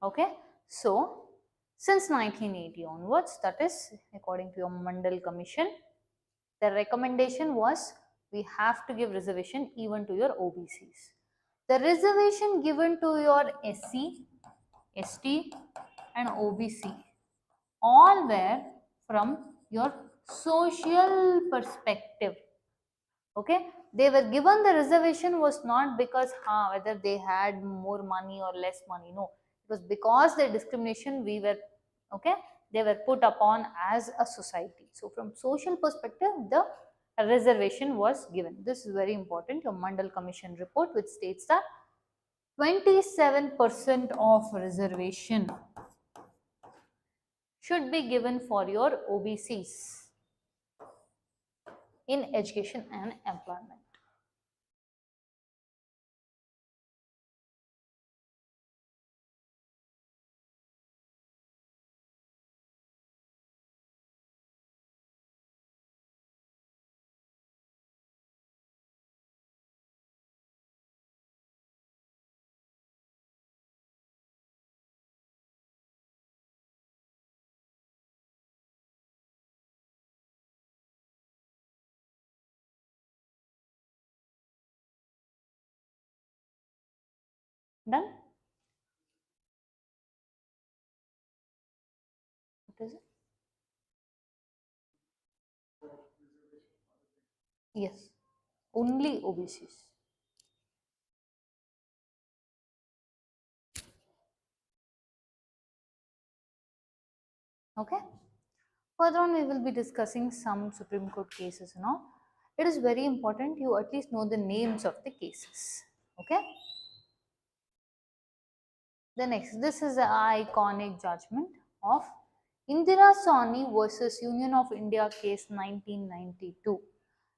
Okay, so since 1980 onwards, that is according to your Mandal Commission, the recommendation was we have to give reservation even to your OBCs. The reservation given to your SC, ST and OBC all were from your social perspective. Okay, they were given the reservation was not because whether they had more money or less money. No, it was because the discrimination we were, okay, they were put upon as a society. So from social perspective, the reservation was given. This is very important. Your Mandal Commission report, which states that 27% of reservation should be given for your OBCs in education and employment. Done? What is it? Yes, only OBCs. Okay. Further on, we will be discussing some Supreme Court cases and all. It is very important you at least know the names of the cases. Okay. The next, this is the iconic judgment of Indira Sawhney versus Union of India case 1992,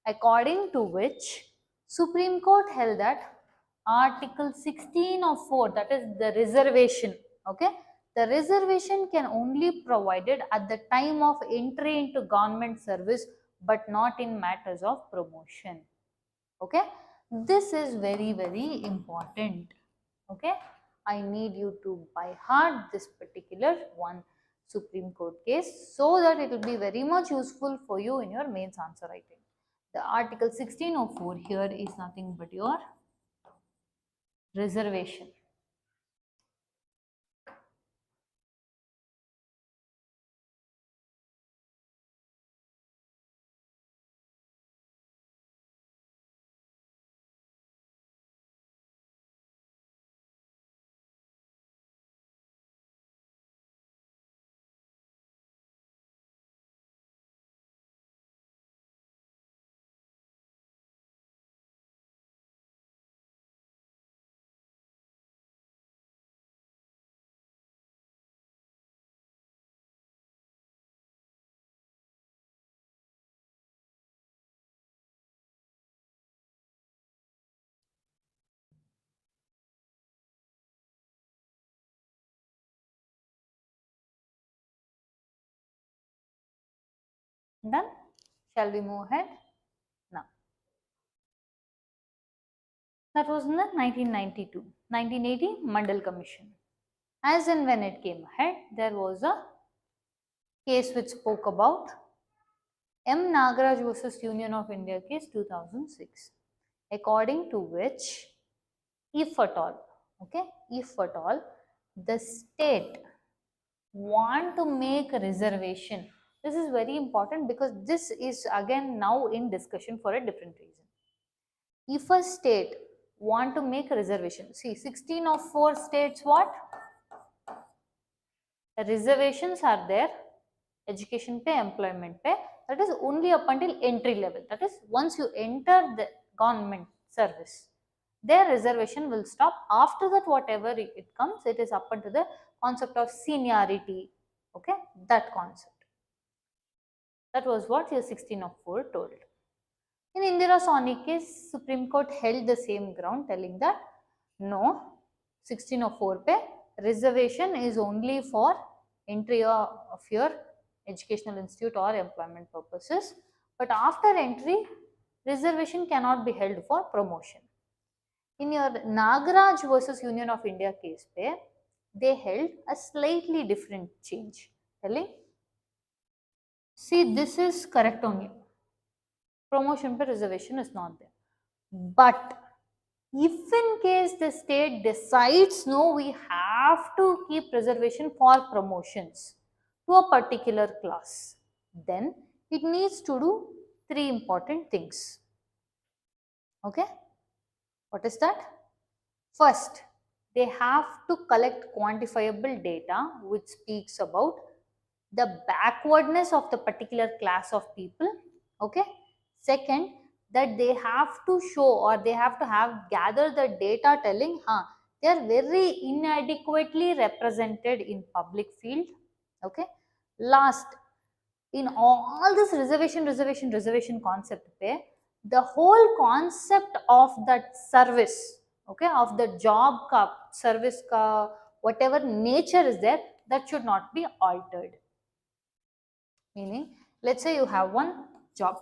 according to which Supreme Court held that Article 16 of 4, that is the reservation, okay, the reservation can only provided at the time of entry into government service but not in matters of promotion. Okay, this is very important. Okay, I need you to by heart this particular one Supreme Court case so that it will be very much useful for you in your mains answer writing. The Article 1604 here is nothing but your reservation. Done? Shall we move ahead? Now, that was in the 1992, 1980 Mandal Commission. As and when it came ahead, there was a case which spoke about M. Nagaraj versus Union of India case 2006, according to which, if at all, okay, if at all, the state want to make a reservation. This is very important because this is again now in discussion for a different reason. If a state want to make a reservation, see 16 of 4 states what? Reservations are there, education pay, employment pay, that is only up until entry level. That is once you enter the government service, their reservation will stop. After that, whatever it comes, it is up until the concept of seniority. Okay, that concept. That was what your 16 of 4 told. In Indira Sawhney case, Supreme Court held the same ground, telling that no, 16 of 4 pay reservation is only for entry of your educational institute or employment purposes, but after entry, reservation cannot be held for promotion. In your Nagaraj versus Union of India case pay, they held a slightly different change, telling, see, this is correct only. Promotion pay reservation is not there. But if in case the state decides no, we have to keep reservation for promotions to a particular class, then it needs to do 3 important things. Okay, what is that? First, they have to collect quantifiable data which speaks about the backwardness of the particular class of people. Okay, second, that they have to show or they have to have gather the data telling they are very inadequately represented in public field. Okay, last, in all this reservation concept pe, the whole concept of that service, okay, of the job ka service ka whatever nature is there, that should not be altered. Meaning, let's say you have one job.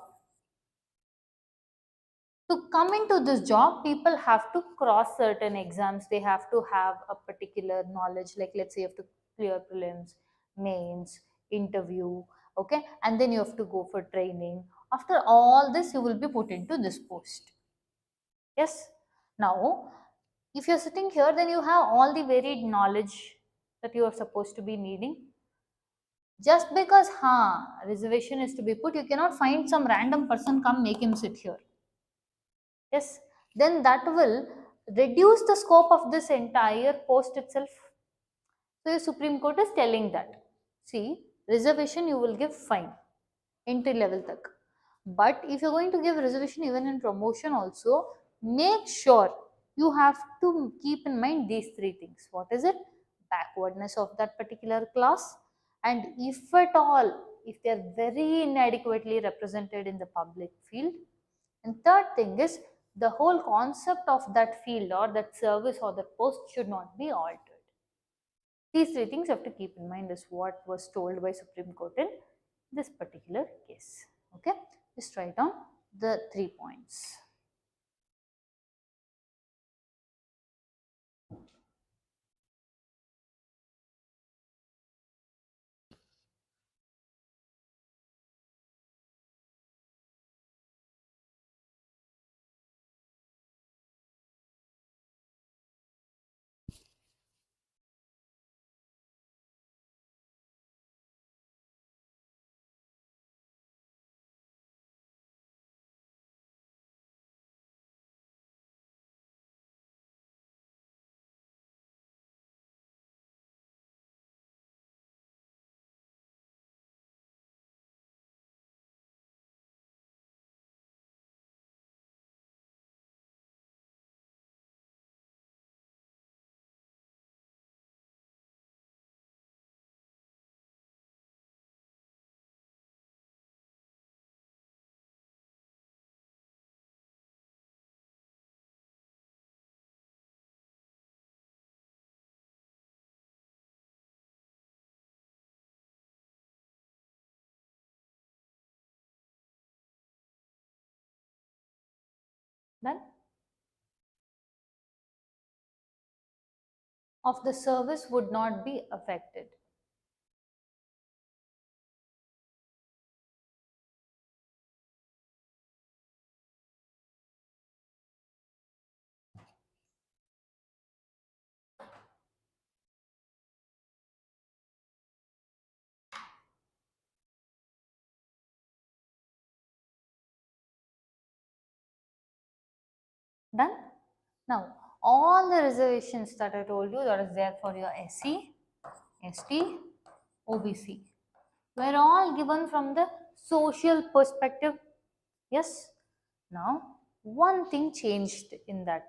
To come into this job, people have to cross certain exams. They have to have a particular knowledge, like let's say you have to clear prelims, mains, interview, okay, and then you have to go for training. After all this, you will be put into this post. Yes. Now, If you're sitting here, then you have all the varied knowledge that you are supposed to be needing. Just because reservation is to be put, you cannot find some random person come make him sit here. Yes, then that will reduce the scope of this entire post itself. So your Supreme Court is telling that, see, reservation you will give fine, entry level tak. But if you're going to give reservation even in promotion also, make sure you have to keep in mind these three things. What is it? Backwardness of that particular class, and if at all, if they are very inadequately represented in the public field. And third thing is, the whole concept of that field or that service or that post should not be altered. These three things you have to keep in mind is what was told by Supreme Court in this particular case. Okay, just write down the 3 points. Then of the service would not be affected. Done? Now, all the reservations that I told you that is there for your SC, ST, OBC were all given from the social perspective. Yes. Now, one thing changed in that.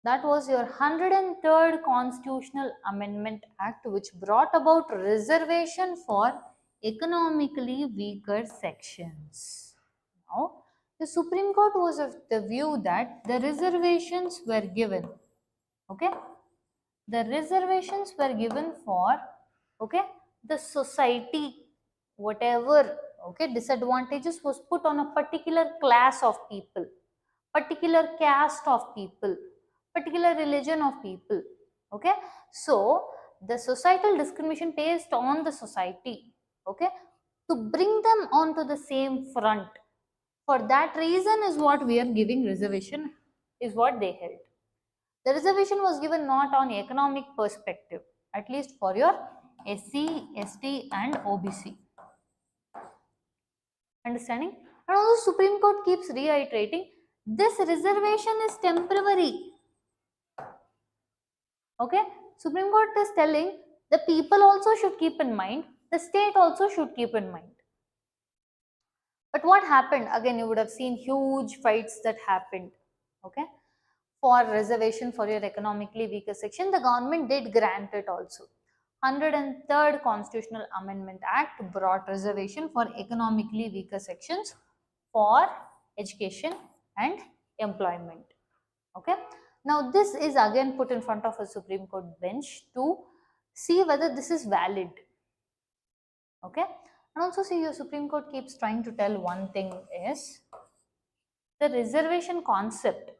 That was your 103rd Constitutional Amendment Act, which brought about reservation for economically weaker sections. Now, the Supreme Court was of the view that the reservations were given. Okay, the reservations were given for the society, whatever disadvantages was put on a particular class of people, particular caste of people, particular religion of people. Okay, so the societal discrimination based on the society, to bring them onto the same front. For that reason is what we are giving reservation, is what they held. The reservation was given not on economic perspective, at least for your SC, ST and OBC. Understanding? And also Supreme Court keeps reiterating this reservation is temporary. Okay, Supreme Court is telling the people also should keep in mind, the state also should keep in mind. But what happened? Again, you would have seen huge fights that happened. Okay, for reservation for your economically weaker section, the government did grant it also. 103rd Constitutional Amendment Act brought reservation for economically weaker sections for education and employment. Okay. Now this is again put in front of a Supreme Court bench to see whether this is valid. Okay. And also see, your Supreme Court keeps trying to tell one thing is the reservation concept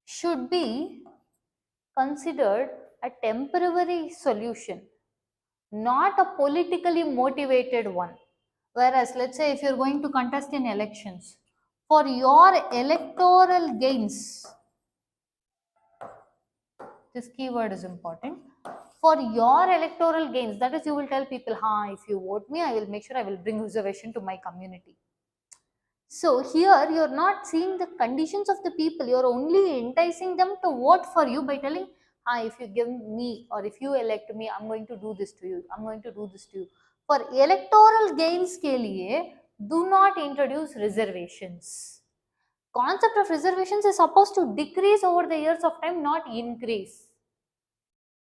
should be considered a temporary solution, not a politically motivated one. Whereas, let's say if you're going to contest in elections, for your electoral gains, This keyword is important. For your electoral gains, that is, you will tell people, if you vote me, I will make sure I will bring reservation to my community. So here you're not seeing the conditions of the people, you're only enticing them to vote for you by telling, if you give me or if you elect me, I'm going to do this to you, I'm going to do this to you. For electoral gains ke liye, do not introduce reservations. Concept of reservations is supposed to decrease over the years of time, not increase.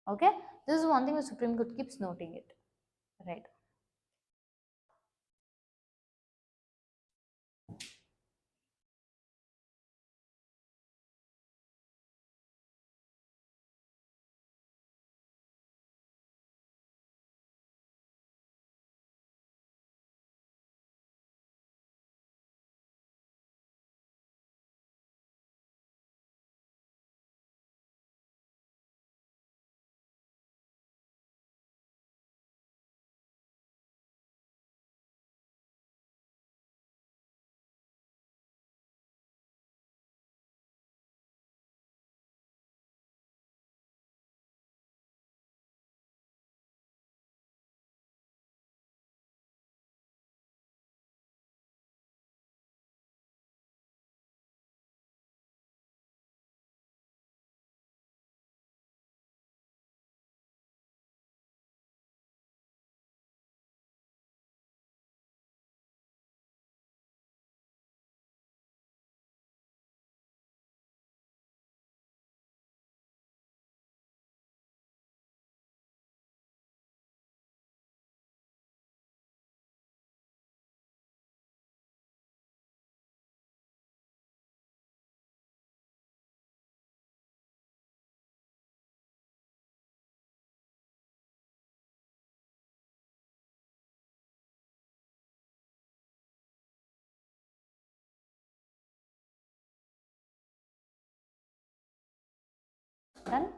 Okay, this is one thing the Supreme Court keeps noting it, right? Done?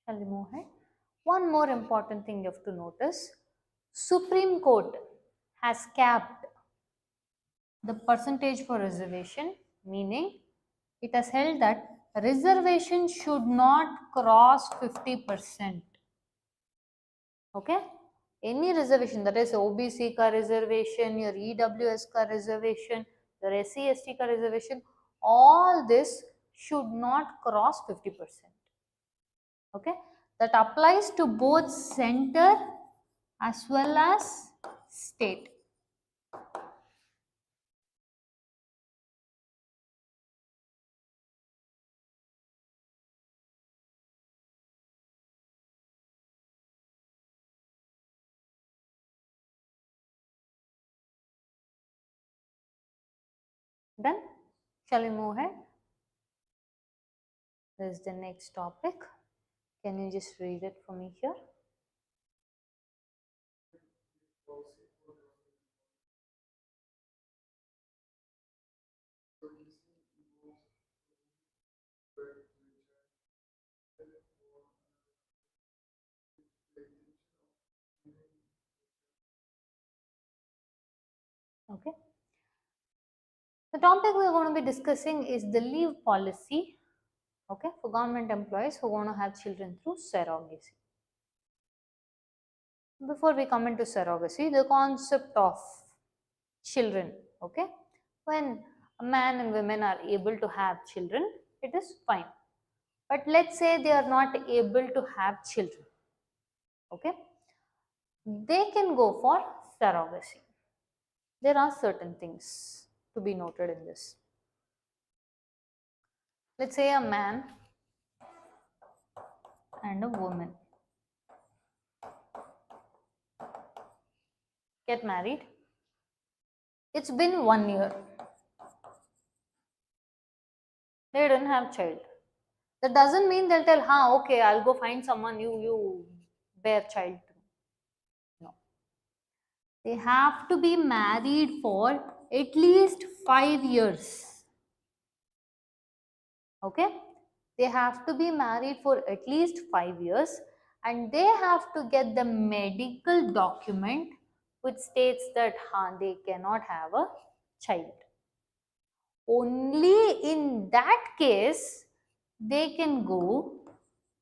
Shall we move ahead? One more important thing you have to notice, Supreme Court has capped the percentage for reservation, meaning it has held that reservation should not cross 50%. Okay? Any reservation, that is OBC ka reservation, your EWS ka reservation, your SC ST ka reservation, all this should not cross 50%. Okay? That applies to both center as well as state. Done? Shall we move ahead? This is the next topic. Can you just read it for me here? Okay. The topic we are going to be discussing is the leave policy, okay, for government employees who want to have children through surrogacy. Before we come into surrogacy, the concept of children, okay, when a man and women are able to have children, it is fine. But let's say they are not able to have children, okay, they can go for surrogacy. There are certain things to be noted in this. Let's say a man and a woman get married. It's been 1 year. They don't have child. That doesn't mean they'll tell, okay, I'll go find someone you bear child to. No. They have to be married for at least 5 years. Okay? They have to be married for at least 5 years, and they have to get the medical document which states that they cannot have a child. Only in that case they can go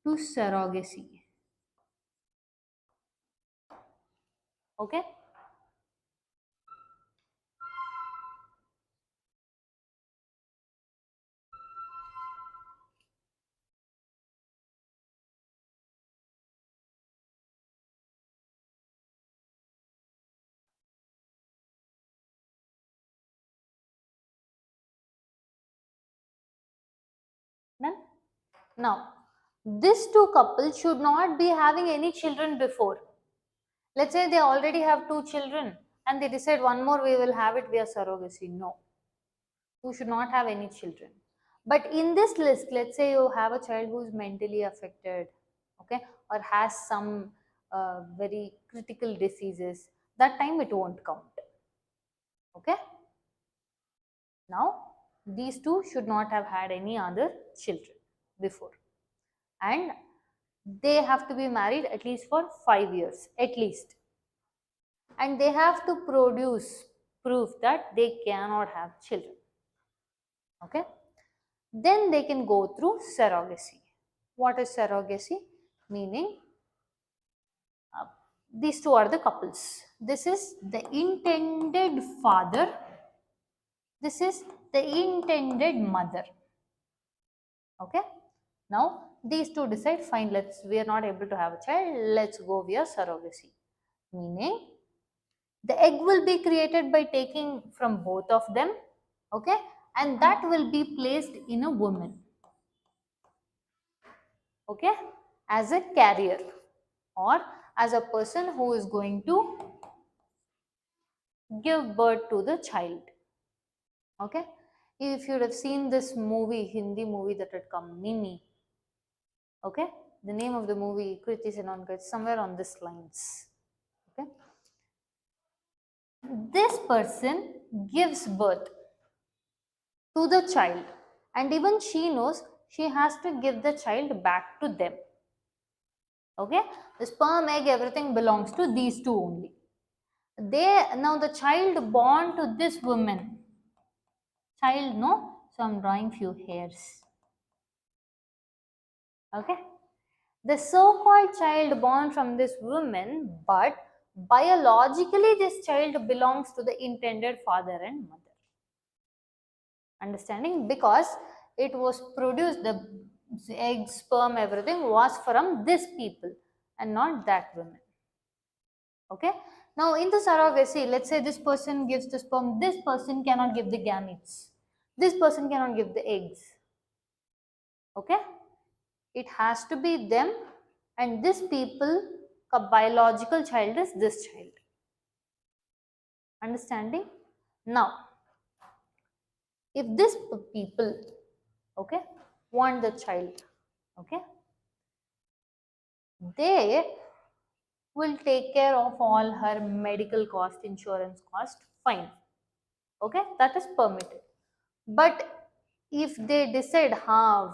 to surrogacy. Okay. Done? Now, these two couples should not be having any children before. Let's say they already have 2 children and they decide one more we will have it via surrogacy. No, you should not have any children. But in this list, let's say you have a child who is mentally affected, okay, or has some very critical diseases, that time it won't count. Okay. Now, these two should not have had any other children before. And they have to be married at least for 5 years, at least. And they have to produce proof that they cannot have children. Okay. Then they can go through surrogacy. What is surrogacy? Meaning, uh, these two are the couples. This is the intended father. This is the intended mother. Okay. Now, these two decide, fine, we are not able to have a child, let's go via surrogacy. Meaning, the egg will be created by taking from both of them, okay, and that will be placed in a woman, okay, as a carrier or as a person who is going to give birth to the child. Okay, if you have seen this movie, Hindi movie that had come, Mimi, okay, the name of the movie, Kriti Senon, somewhere on this lines. Okay, this person gives birth to the child, and even she knows she has to give the child back to them. Okay, the sperm, egg, everything belongs to these two only. Now the child born to this woman, child, no, so I'm drawing few hairs. Okay, the so-called child born from this woman, but biologically this child belongs to the intended father and mother. Understanding? Because it was produced, the egg, sperm, everything was from this people and not that woman. Okay. Now in the surrogacy, let's say this person gives the sperm, this person cannot give the gametes, this person cannot give the eggs. Okay. It has to be them, and this people, a biological child is this child. Understanding? Now, if this people, okay, want the child, okay, they will take care of all her medical cost, insurance cost, fine. Okay, that is permitted. But if they decide,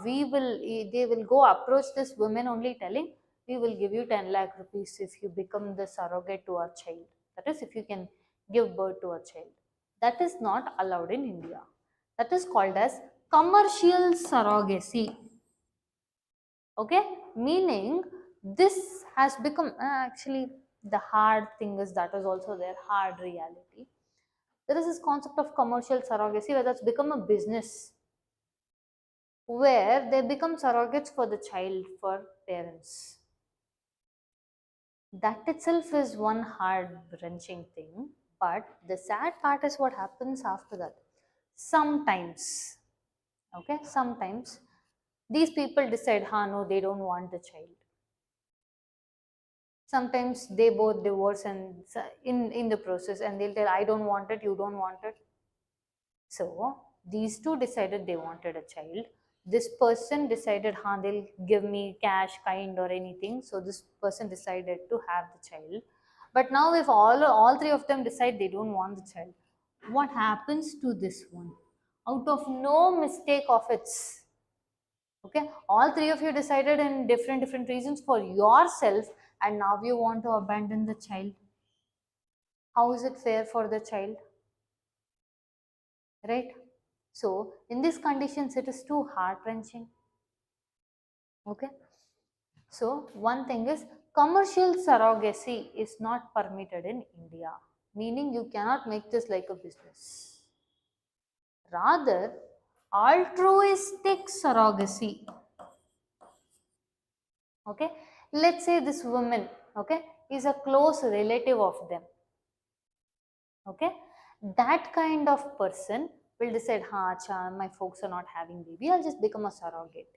they will go approach this woman only telling, we will give you 10 lakh rupees if you become the surrogate to our child. That is, if you can give birth to a child. That is not allowed in India. That is called as commercial surrogacy. Okay, meaning this has become actually the hard thing is that is also their hard reality. There is this concept of commercial surrogacy where that's become a business, where they become surrogates for the child, for parents. That itself is one hard wrenching thing, but the sad part is what happens after that. Sometimes, okay, sometimes these people decide, no, they don't want the child. Sometimes they both divorce and in the process, and they'll tell, I don't want it, you don't want it. So these two decided they wanted a child. This person decided, they'll give me cash, kind or anything. So this person decided to have the child. But now if all three of them decide they don't want the child, what happens to this one? Out of no mistake of its, okay, all three of you decided in different reasons for yourself, and now you want to abandon the child. How is it fair for the child? Right? So in these conditions, it is too heart wrenching. Okay. So one thing is, commercial surrogacy is not permitted in India, meaning you cannot make this like a business. Rather, altruistic surrogacy. Okay, let's say this woman, okay, is a close relative of them. Okay, that kind of person will decide, ha acha, my folks are not having baby, I'll just become a surrogate.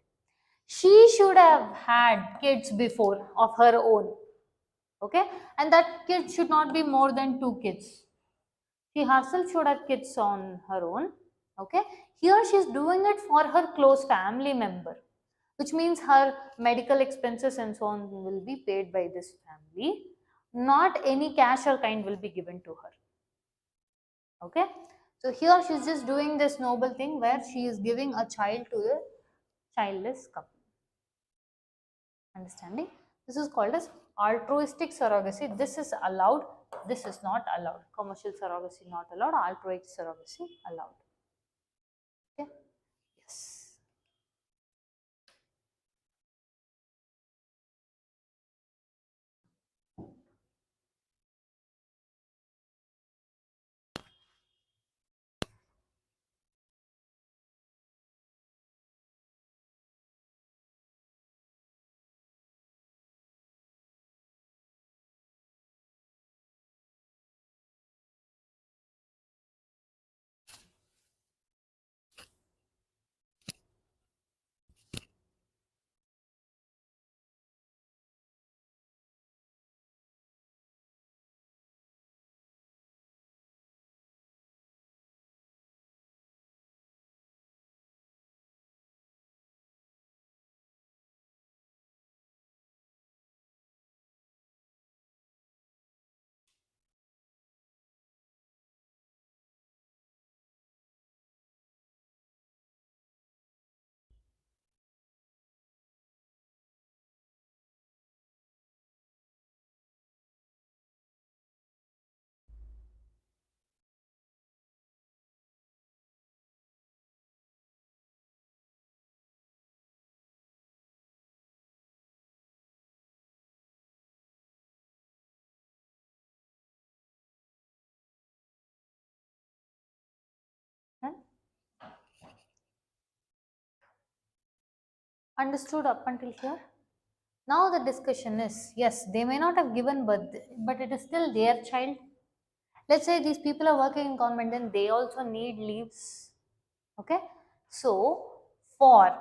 She should have had kids before of her own. Okay, and that kid should not be more than 2 kids. She herself should have kids on her own. Okay, here she is doing it for her close family member, which means her medical expenses and so on will be paid by this family, not any cash or kind will be given to her. Okay, so here she is just doing this noble thing where she is giving a child to a childless couple. Understanding? This is called as altruistic surrogacy. This is allowed, this is not allowed. Commercial surrogacy not allowed, altruistic surrogacy allowed. Okay, yes. Done? Understood up until here? Now the discussion is, yes, they may not have given birth, but it is still their child. Let's say these people are working in government, then they also need leaves. Okay, so for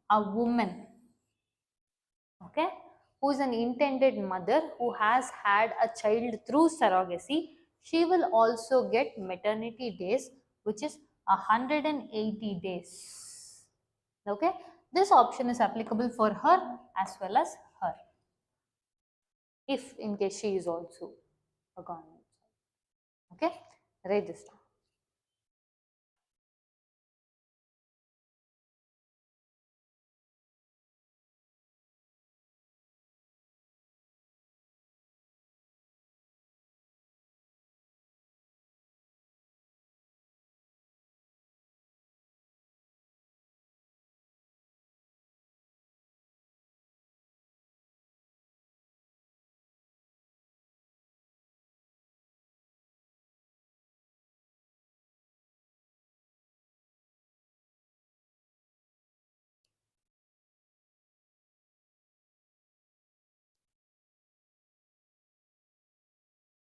a woman, okay, who is an intended mother who has had a child through surrogacy, she will also get maternity days, which is 180 days. Okay, this option is applicable for her as well as her, if in case she is also a government. Okay, write this down.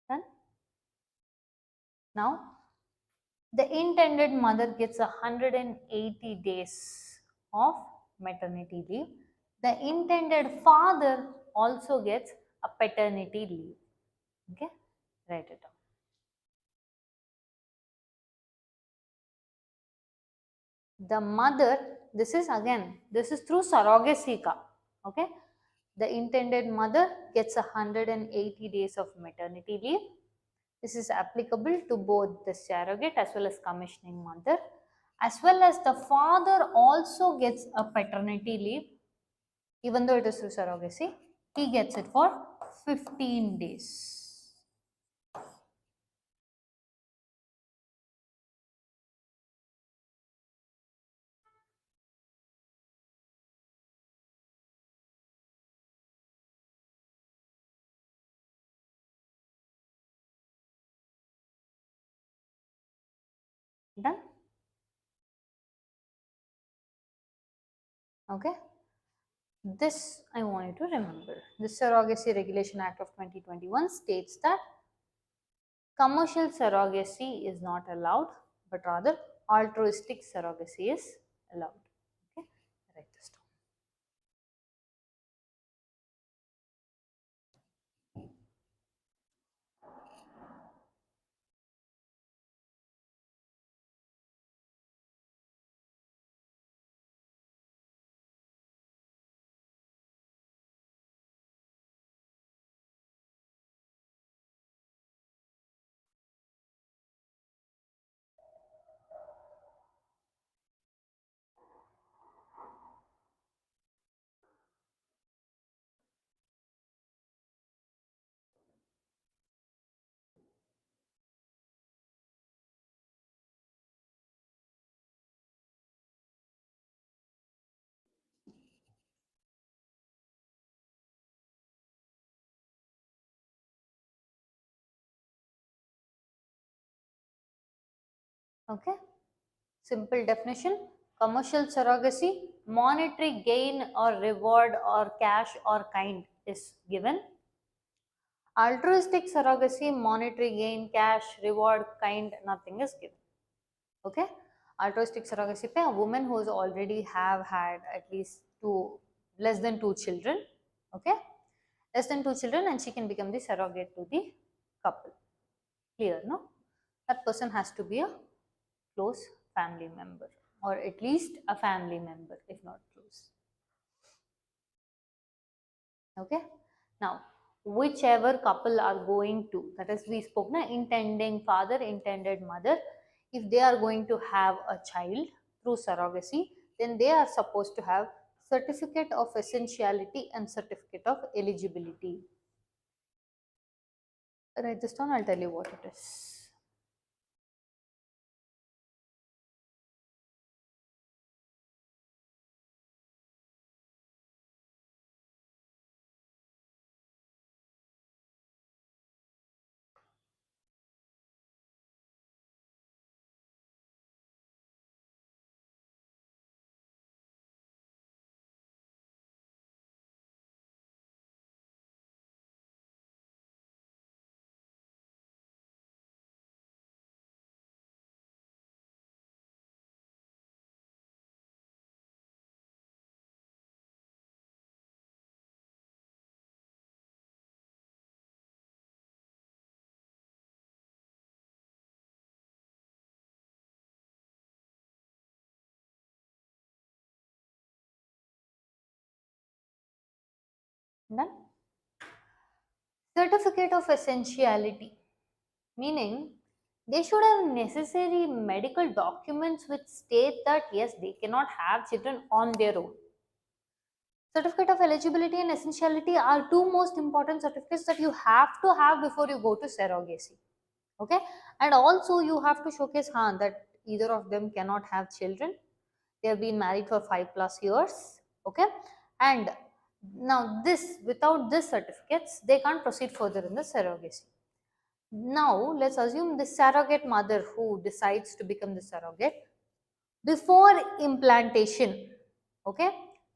Done? Now the intended mother gets 180 days of maternity leave. The intended father also gets a paternity leave. Okay, write it down. The mother, this is again, this is through surrogacy ka. Okay, the intended mother gets 180 days of maternity leave. This is applicable to both the surrogate as well as commissioning mother, as well as the father also gets a paternity leave. Even though it is through surrogacy, he gets it for 15 days. Done? Okay. This I want you to remember. The Surrogacy Regulation Act of 2021 states that commercial surrogacy is not allowed, but rather altruistic surrogacy is allowed. Okay, write this down. Okay, simple definition: commercial surrogacy, monetary gain or reward or cash or kind is given. Altruistic surrogacy, monetary gain, cash, reward, kind, nothing is given. Okay, altruistic surrogacy pe a woman who has already have had at least less than two children, okay, less than two children, and she can become the surrogate to the couple. Clear, no? That person has to be a close family member, or at least a family member, if not close. Okay, now whichever couple are going to, that is we spoke na, intending father, intended mother, if they are going to have a child through surrogacy, then they are supposed to have certificate of essentiality and certificate of eligibility. Write this down, I'll tell you what it is. Done? Certificate of essentiality, meaning they should have necessary medical documents which state that yes, they cannot have children on their own. Certificate of eligibility and essentiality are two most important certificates that you have to have before you go to surrogacy. Okay, and also you have to showcase that either of them cannot have children, they have been married for 5+ years. Okay, and now this, without this certificates, they can't proceed further in the surrogacy. Now let's assume the surrogate mother who decides to become the surrogate, before implantation, okay,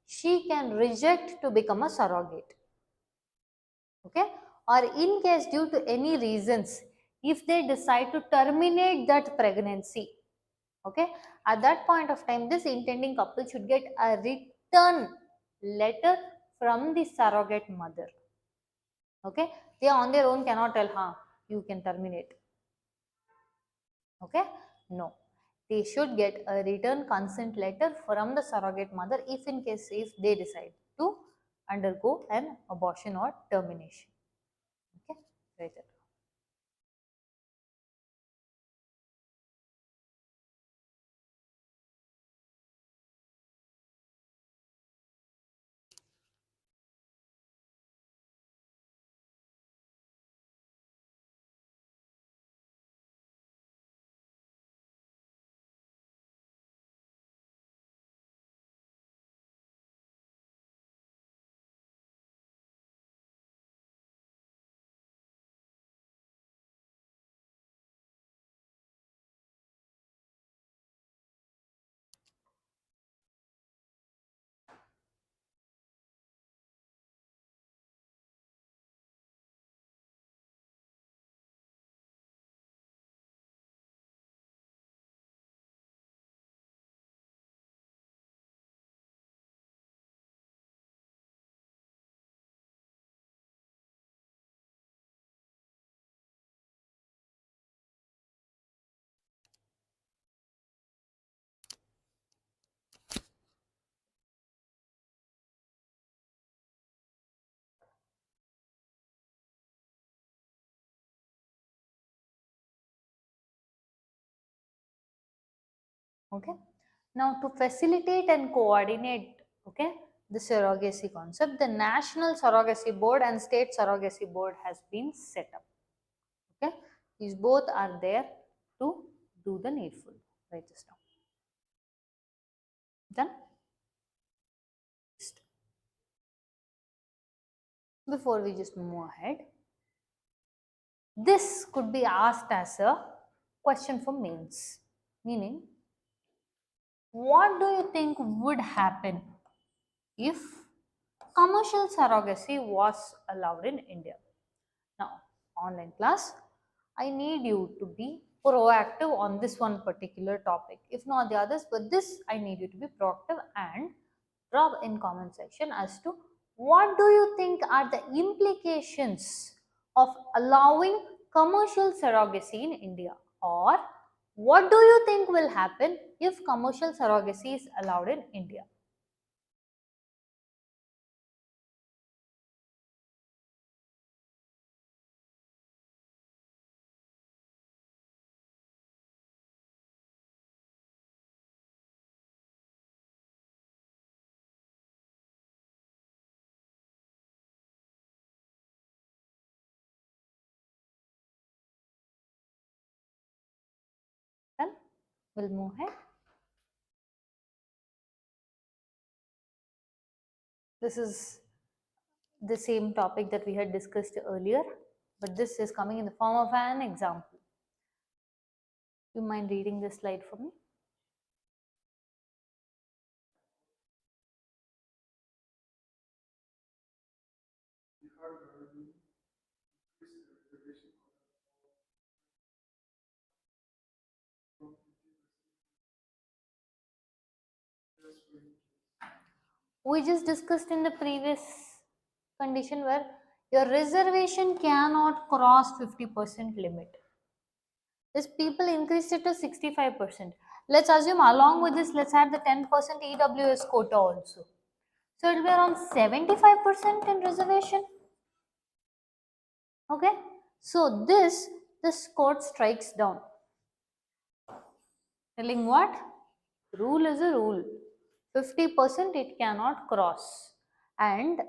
she can reject to become a surrogate. Okay, or in case due to any reasons, if they decide to terminate that pregnancy, okay, at that point of time this intending couple should get a return letter from the surrogate mother. Okay, they on their own cannot tell you can terminate. Okay, no, they should get a return consent letter from the surrogate mother if in case if they decide to undergo an abortion or termination. Okay, right. Okay. Now to facilitate and coordinate, okay, the surrogacy concept, the National Surrogacy Board and State Surrogacy Board has been set up. Okay. These both are there to do the needful. Write this down. Done? Before we just move ahead, this could be asked as a question for mains, meaning what do you think would happen if commercial surrogacy was allowed in India? Now, online class, I need you to be proactive on this one particular topic. If not the others, but this I need you to be proactive and drop in comment section as to what do you think are the implications of allowing commercial surrogacy in India, or what do you think will happen if commercial surrogacy is allowed in India? Well, we'll move ahead. This is the same topic that we had discussed earlier, but this is coming in the form of an example. You mind reading this slide for me? We just discussed in the previous condition where your reservation cannot cross 50% limit. This people increased it to 65%. Let's assume along with this, let's add the 10% EWS quota also. So it will be around 75% in reservation. Okay. So this court strikes down. Telling what? Rule is a rule. 50% it cannot cross. And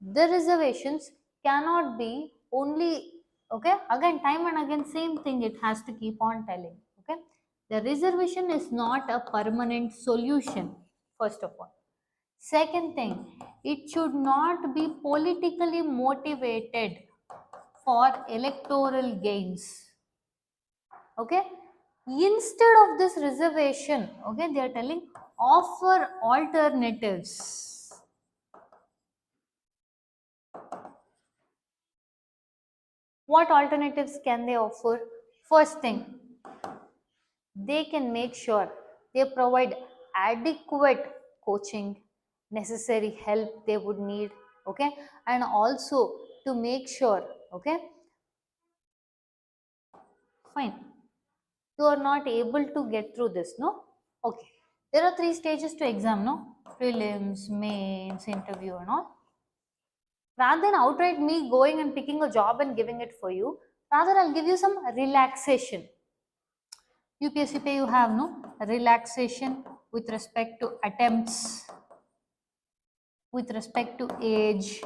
the reservations cannot be only, okay, again time and again same thing it has to keep on telling. Okay. The reservation is not a permanent solution, first of all. Second thing, it should not be politically motivated for electoral gains. Okay. Instead of this reservation, okay, they are telling offer alternatives. What alternatives can they offer? First thing, they can make sure they provide adequate coaching, necessary help they would need, okay, and also to make sure, okay, fine, you are not able to get through this, no? Okay. There are 3 stages to exam, no? Prelims, mains, interview and all. Rather than outright me going and picking a job and giving it for you, rather I'll give you some relaxation. UPSC pay you have, no? Relaxation with respect to attempts, with respect to age,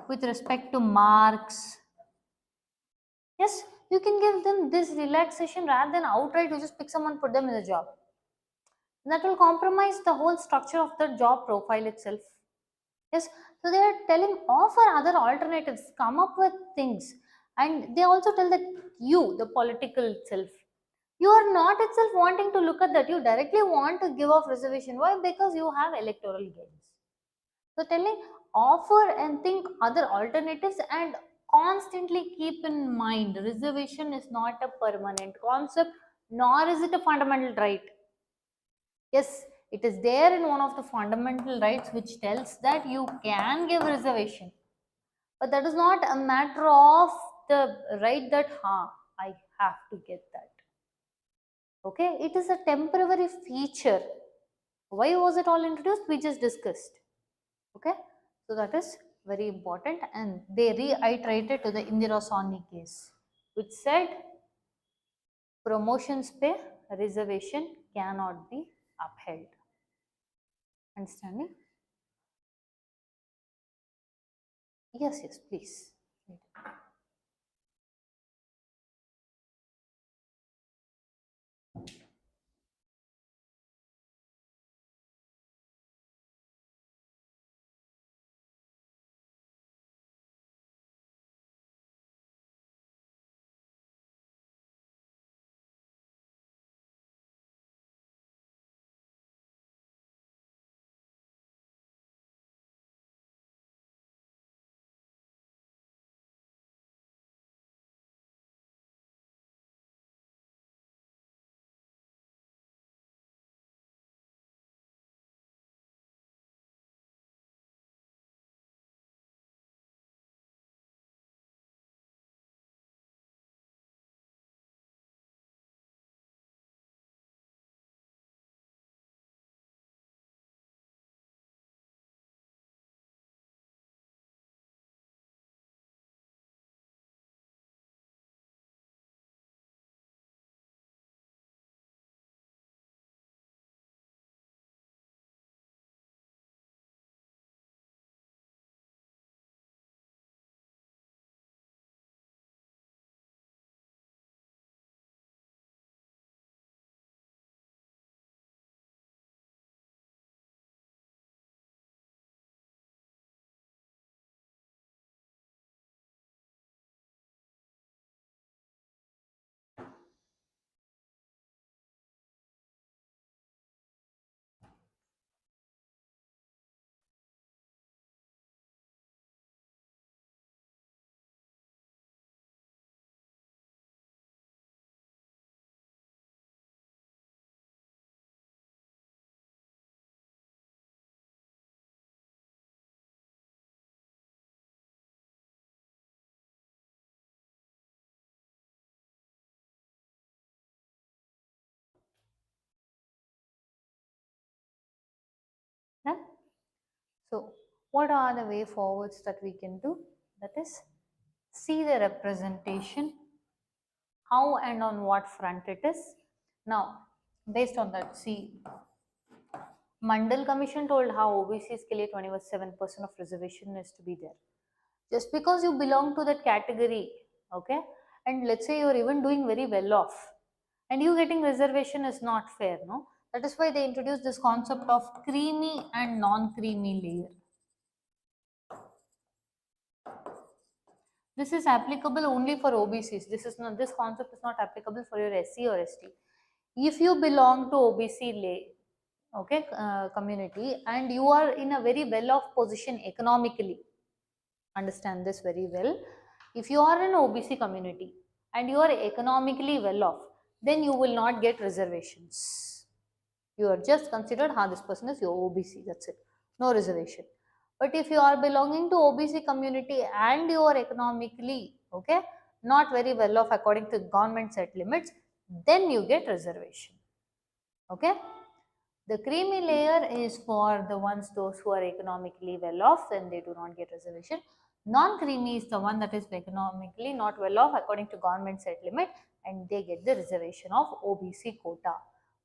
with respect to marks. Yes, you can give them this relaxation rather than outright you just pick someone, put them in the job. That will compromise the whole structure of the job profile itself. Yes, so they are telling offer other alternatives, come up with things, and they also tell that you, the political itself, you are not itself wanting to look at that. You directly want to give off reservation. Why? Because you have electoral gains. So telling offer and think other alternatives and constantly keep in mind reservation is not a permanent concept, nor is it a fundamental right. Yes, it is there in one of the fundamental rights which tells that you can give reservation. But that is not a matter of the right that I have to get that. Okay, it is a temporary feature. Why was it all introduced? We just discussed. Okay, so that is very important, and they reiterated to the Indira Sawhney case, which said promotions pay, reservation cannot be upheld. Understanding? Yes, yes, please. Yeah? So, what are the way forwards that we can do? That is, see the representation, how and on what front it is. Now, based on that, see, Mandal Commission told how OBCs के लिए 27% of reservation is to be there. Just because you belong to that category, okay, and let's say you are even doing very well off, and you getting reservation is not fair, no? That is why they introduced this concept of creamy and non-creamy layer. This is applicable only for OBCs. This concept is not applicable for your SC or ST. If you belong to OBC community, and you are in a very well off position economically, understand this very well. If you are in OBC community and you are economically well off, then you will not get reservations. You are just considered, this person is your OBC, that's it, no reservation. But if you are belonging to OBC community and you are economically, okay, not very well off according to government set limits, then you get reservation. Okay. The creamy layer is for those who are economically well off, and they do not get reservation. Non-creamy is the one that is economically not well off according to government set limit, and they get the reservation of OBC quota,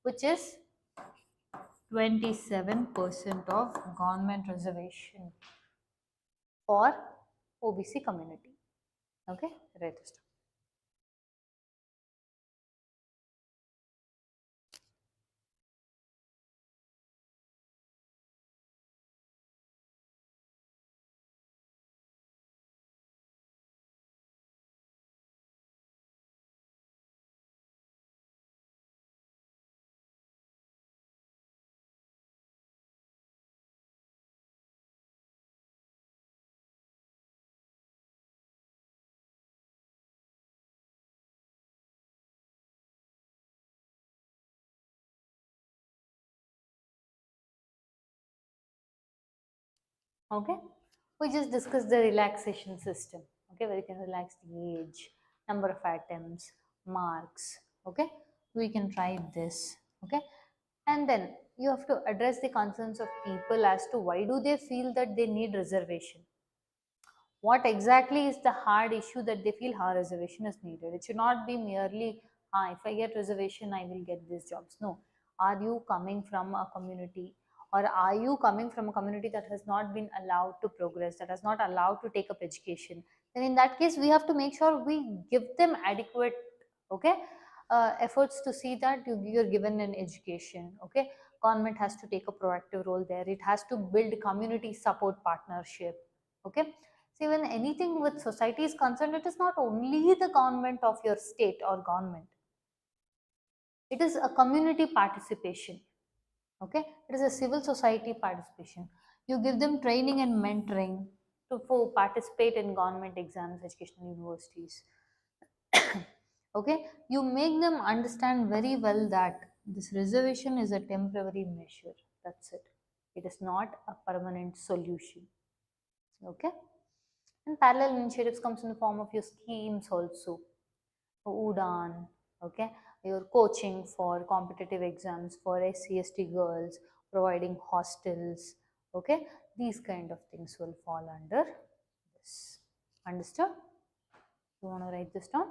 which is 27% of government reservation for OBC community. Okay, right. Okay, we just discussed the relaxation system. Okay, where you can relax the age, number of atoms, marks. Okay, we can try this. Okay, and then you have to address the concerns of people as to why do they feel that they need reservation. What exactly is the hard issue that they feel reservation is needed? It should not be merely if I get reservation, I will get these jobs. No. Are you coming from a community, or are you coming from a community that has not been allowed to progress, that has not allowed to take up education? Then in that case, we have to make sure we give them adequate, okay, efforts to see that you're given an education. Okay, government has to take a proactive role there. It has to build community support partnership. Okay, see, when anything with society is concerned, it is not only the government of your state or government, it is a community participation. Okay, it is a civil society participation. You give them training and mentoring to participate in government exams, educational universities. Okay, you make them understand very well that this reservation is a temporary measure. That's it. It is not a permanent solution. Okay, and parallel initiatives comes in the form of your schemes also. Udan, okay, your coaching for competitive exams for SC/ST girls, providing hostels. Okay, these kind of things will fall under this. Understood? You want to write this down?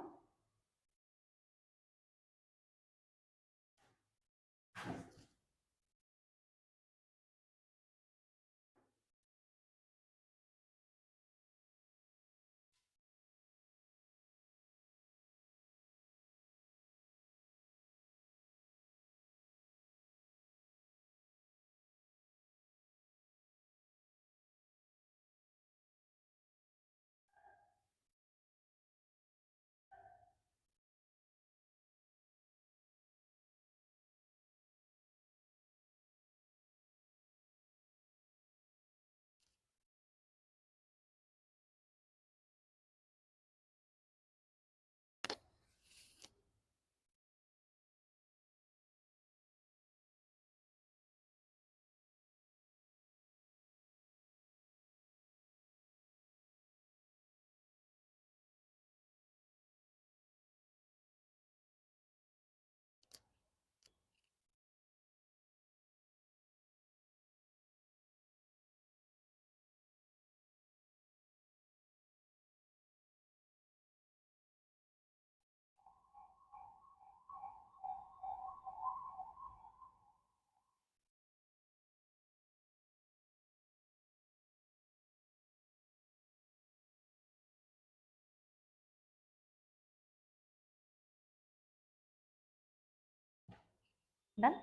Done.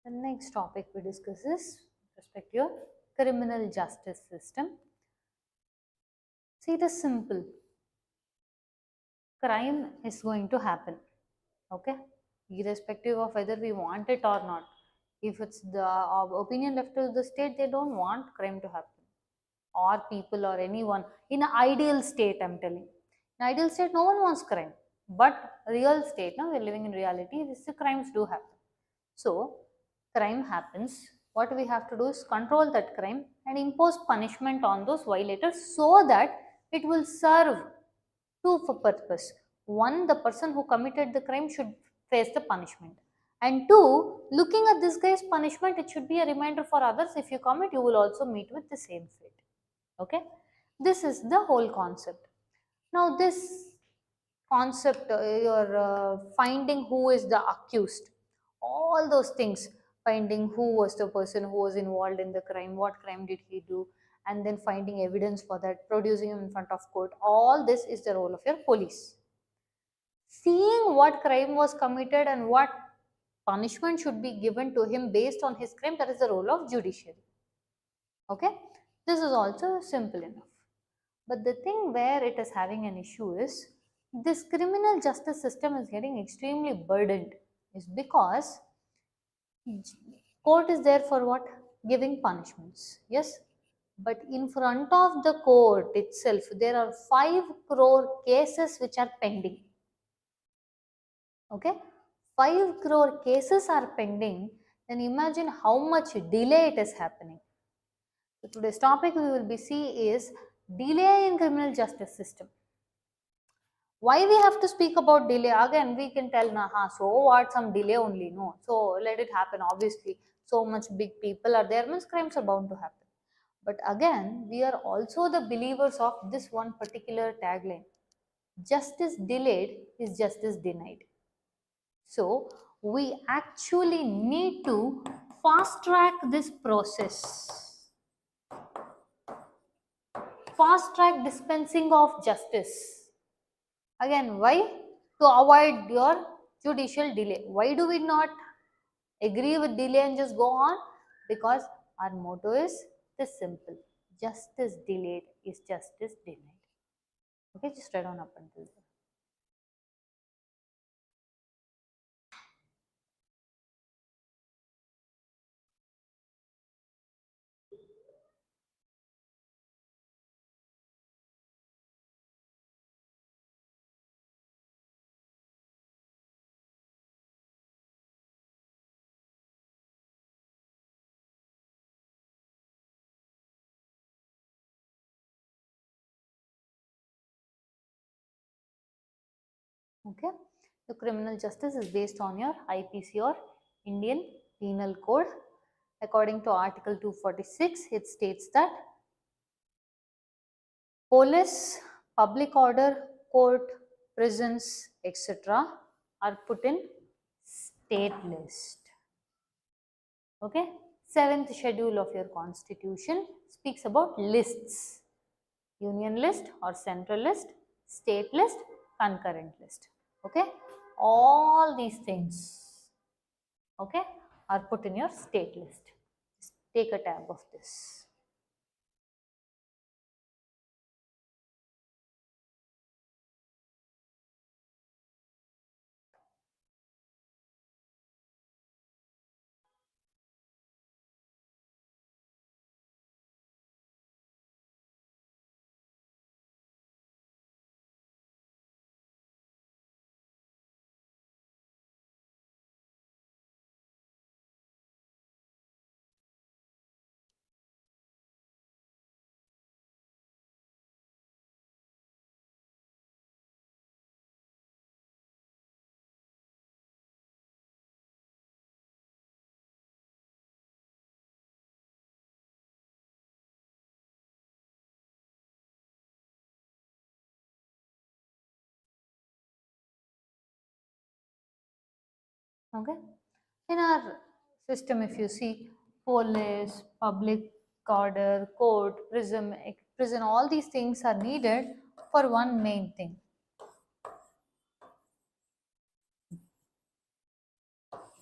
The next topic we discuss is respect your criminal justice system. See, it is simple. Crime is going to happen. Okay, irrespective of whether we want it or not. If it's the opinion left to the state, they don't want crime to happen, or people or anyone. In an ideal state, I'm telling, in ideal state no one wants crime, but real state, now we're living in reality, this crimes do happen. So crime happens, what we have to do is control that crime and impose punishment on those violators, so that it will serve two for purpose. One, the person who committed the crime should face the punishment, and two, looking at this guy's punishment, it should be a reminder for others, if you commit you will also meet with the same fate. Okay, this is the whole concept. Now this concept, your finding who is the accused, all those things, finding who was the person who was involved in the crime, what crime did he do, and then finding evidence for that, producing him in front of court, all this is the role of your police. Seeing what crime was committed and what punishment should be given to him based on his crime, that is the role of judiciary. Okay, this is also simple enough. But the thing where it is having an issue is, this criminal justice system is getting extremely burdened, is because court is there for what? Giving punishments. Yes. But in front of the court itself, there are 5 crore cases which are pending. Okay. 5 crore cases are pending. Then imagine how much delay it is happening. So today's topic we will be see is delay in criminal justice system. Why we have to speak about delay? Again, we can tell, nah, so what, some delay only, no. So let it happen, obviously. So much big people are there, means crimes are bound to happen. But again, we are also the believers of this one particular tagline. Justice delayed is justice denied. So we actually need to fast track this process, fast track dispensing of justice. Again, why? To avoid your judicial delay. Why do we not agree with delay and just go on? Because our motto is this simple: justice delayed is justice denied. Okay, just write on up until there. Okay, the criminal justice is based on your IPC or Indian Penal Code. According to Article 246, it states that police, public order, court, prisons, etc. are put in state list. Okay, 7th schedule of your constitution speaks about lists: union list or central list, state list, concurrent list. Okay, all these things, okay, are put in your state list. Just take a tab of this. Okay, in our system, if you see police, public order, court, prison, all these things are needed for one main thing: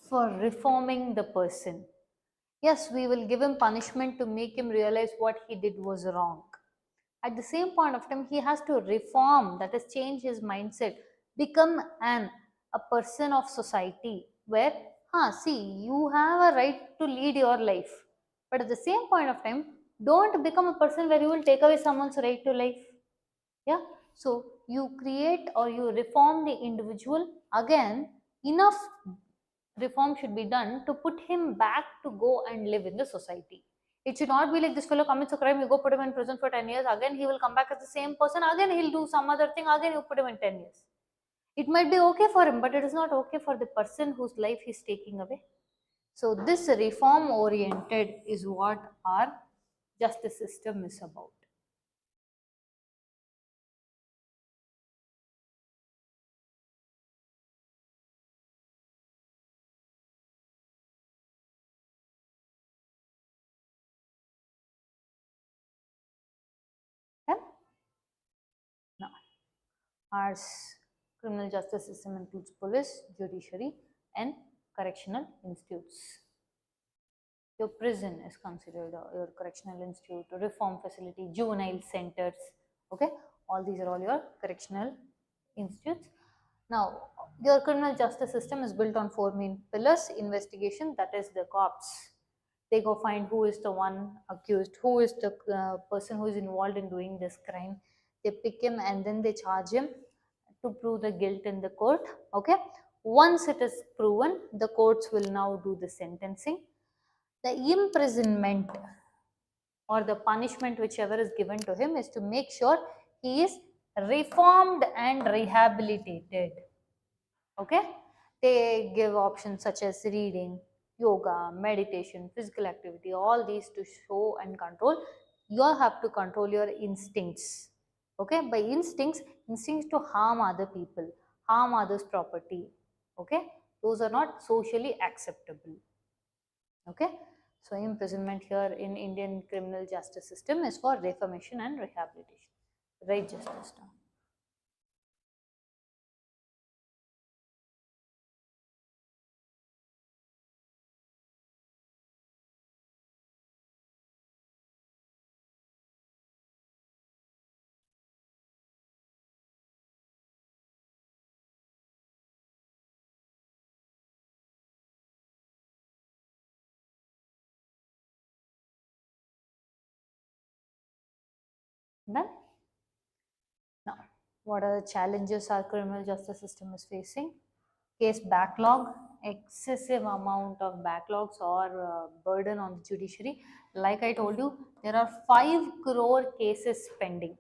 for reforming the person. Yes, we will give him punishment to make him realize what he did was wrong. At the same point of time, he has to reform, that is, change his mindset, become a person of society where, see, you have a right to lead your life. But at the same point of time, don't become a person where you will take away someone's right to life. Yeah. So you create or you reform the individual. Again, enough reform should be done to put him back to go and live in the society. It should not be like this fellow commits a crime, you go put him in prison for 10 years, again he will come back as the same person, again he'll do some other thing, again you put him in 10 years. It might be okay for him, but it is not okay for the person whose life he's taking away. So this reform oriented is what our justice system is about. Okay? Now, our criminal justice system includes police, judiciary, and correctional institutes. Your prison is considered your correctional institute, reform facility, juvenile centers. Okay, all these are all your correctional institutes. Now, your criminal justice system is built on 4 main pillars: investigation, that is the cops. They go find who is the one accused, who is the person who is involved in doing this crime. They pick him and then they charge him to prove the guilt in the court. Okay, once it is proven, the courts will now do the sentencing. The imprisonment or the punishment, whichever is given to him, is to make sure he is reformed and rehabilitated. Okay, they give options such as reading, yoga, meditation, physical activity, all these to show and control. You have to control your instincts. Okay, by instincts to harm other people, harm others property. Okay, Those are not socially acceptable. Okay, so imprisonment here in Indian criminal justice system is for reformation and rehabilitation. Right, justice now. Done. Now, what are the challenges our criminal justice system is facing? Case backlog, excessive amount of backlogs or burden on the judiciary. Like I told you, there are 5 crore cases pending.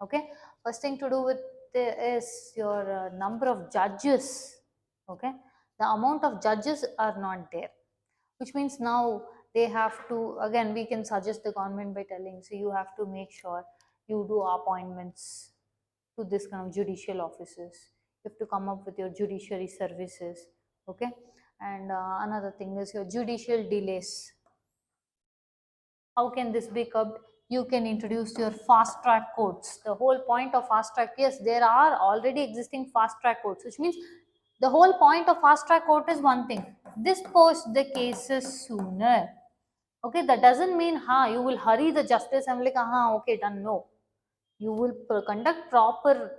Okay, first thing to do with is your number of judges. Okay, the amount of judges are not there, which means now they have to, again we can suggest the government by telling, so you have to make sure you do appointments to this kind of judicial offices. You have to come up with your judiciary services. Okay, and another thing is your judicial delays. How can this be curbed? You can introduce your fast track courts. The whole point of fast track, yes, there are already existing fast track courts, which means the whole point of fast track court is one thing: dispose the cases sooner. Okay, that doesn't mean you will hurry the justice and like okay done. No, you will conduct proper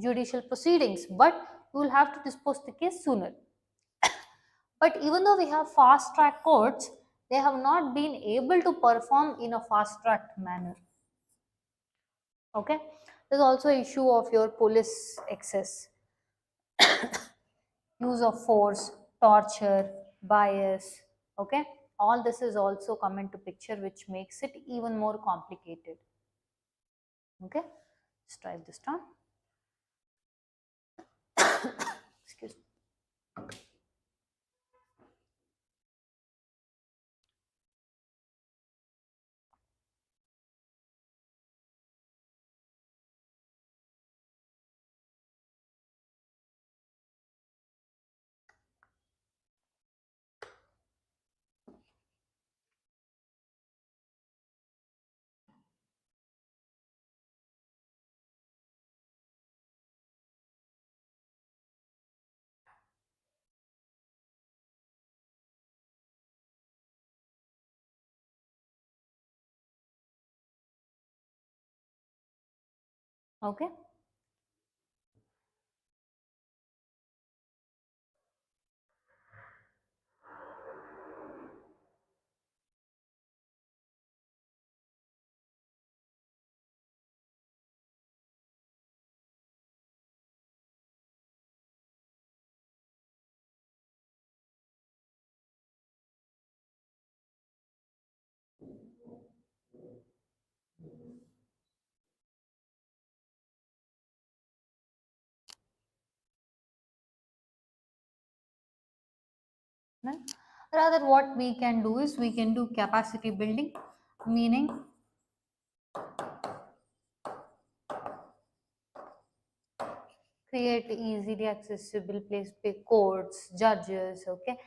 judicial proceedings, but you will have to dispose the case sooner. But even though we have fast track courts, they have not been able to perform in a fast track manner. Okay, there's also issue of your police excess, use of force, torture, bias. Okay, all this is also come into picture, which makes it even more complicated. Okay, let's write this down. Excuse me. Okay. Rather, what we can do is we can do capacity building, meaning create easily accessible place, courts, judges. Okay,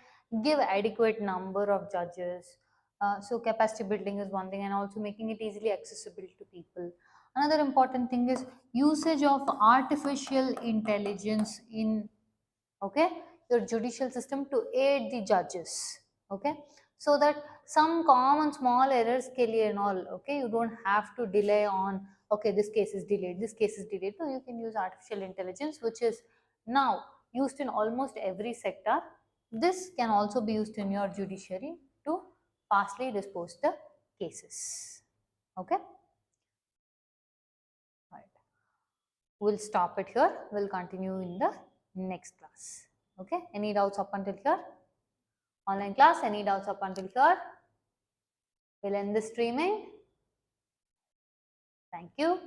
give adequate number of judges. So capacity building is one thing, and also making it easily accessible to people. Another important thing is usage of artificial intelligence in, okay, your judicial system to aid the judges. Okay, so that some common small errors ke liye and all, okay, you don't have to delay on, okay, this case is delayed, this case is delayed. So you can use artificial intelligence, which is now used in almost every sector. This can also be used in your judiciary to fastly dispose the cases. Okay, right, we'll stop it here. We'll continue in the next class. Okay, any doubts up until here? Online class, any doubts up until here? We'll end the streaming. Thank you.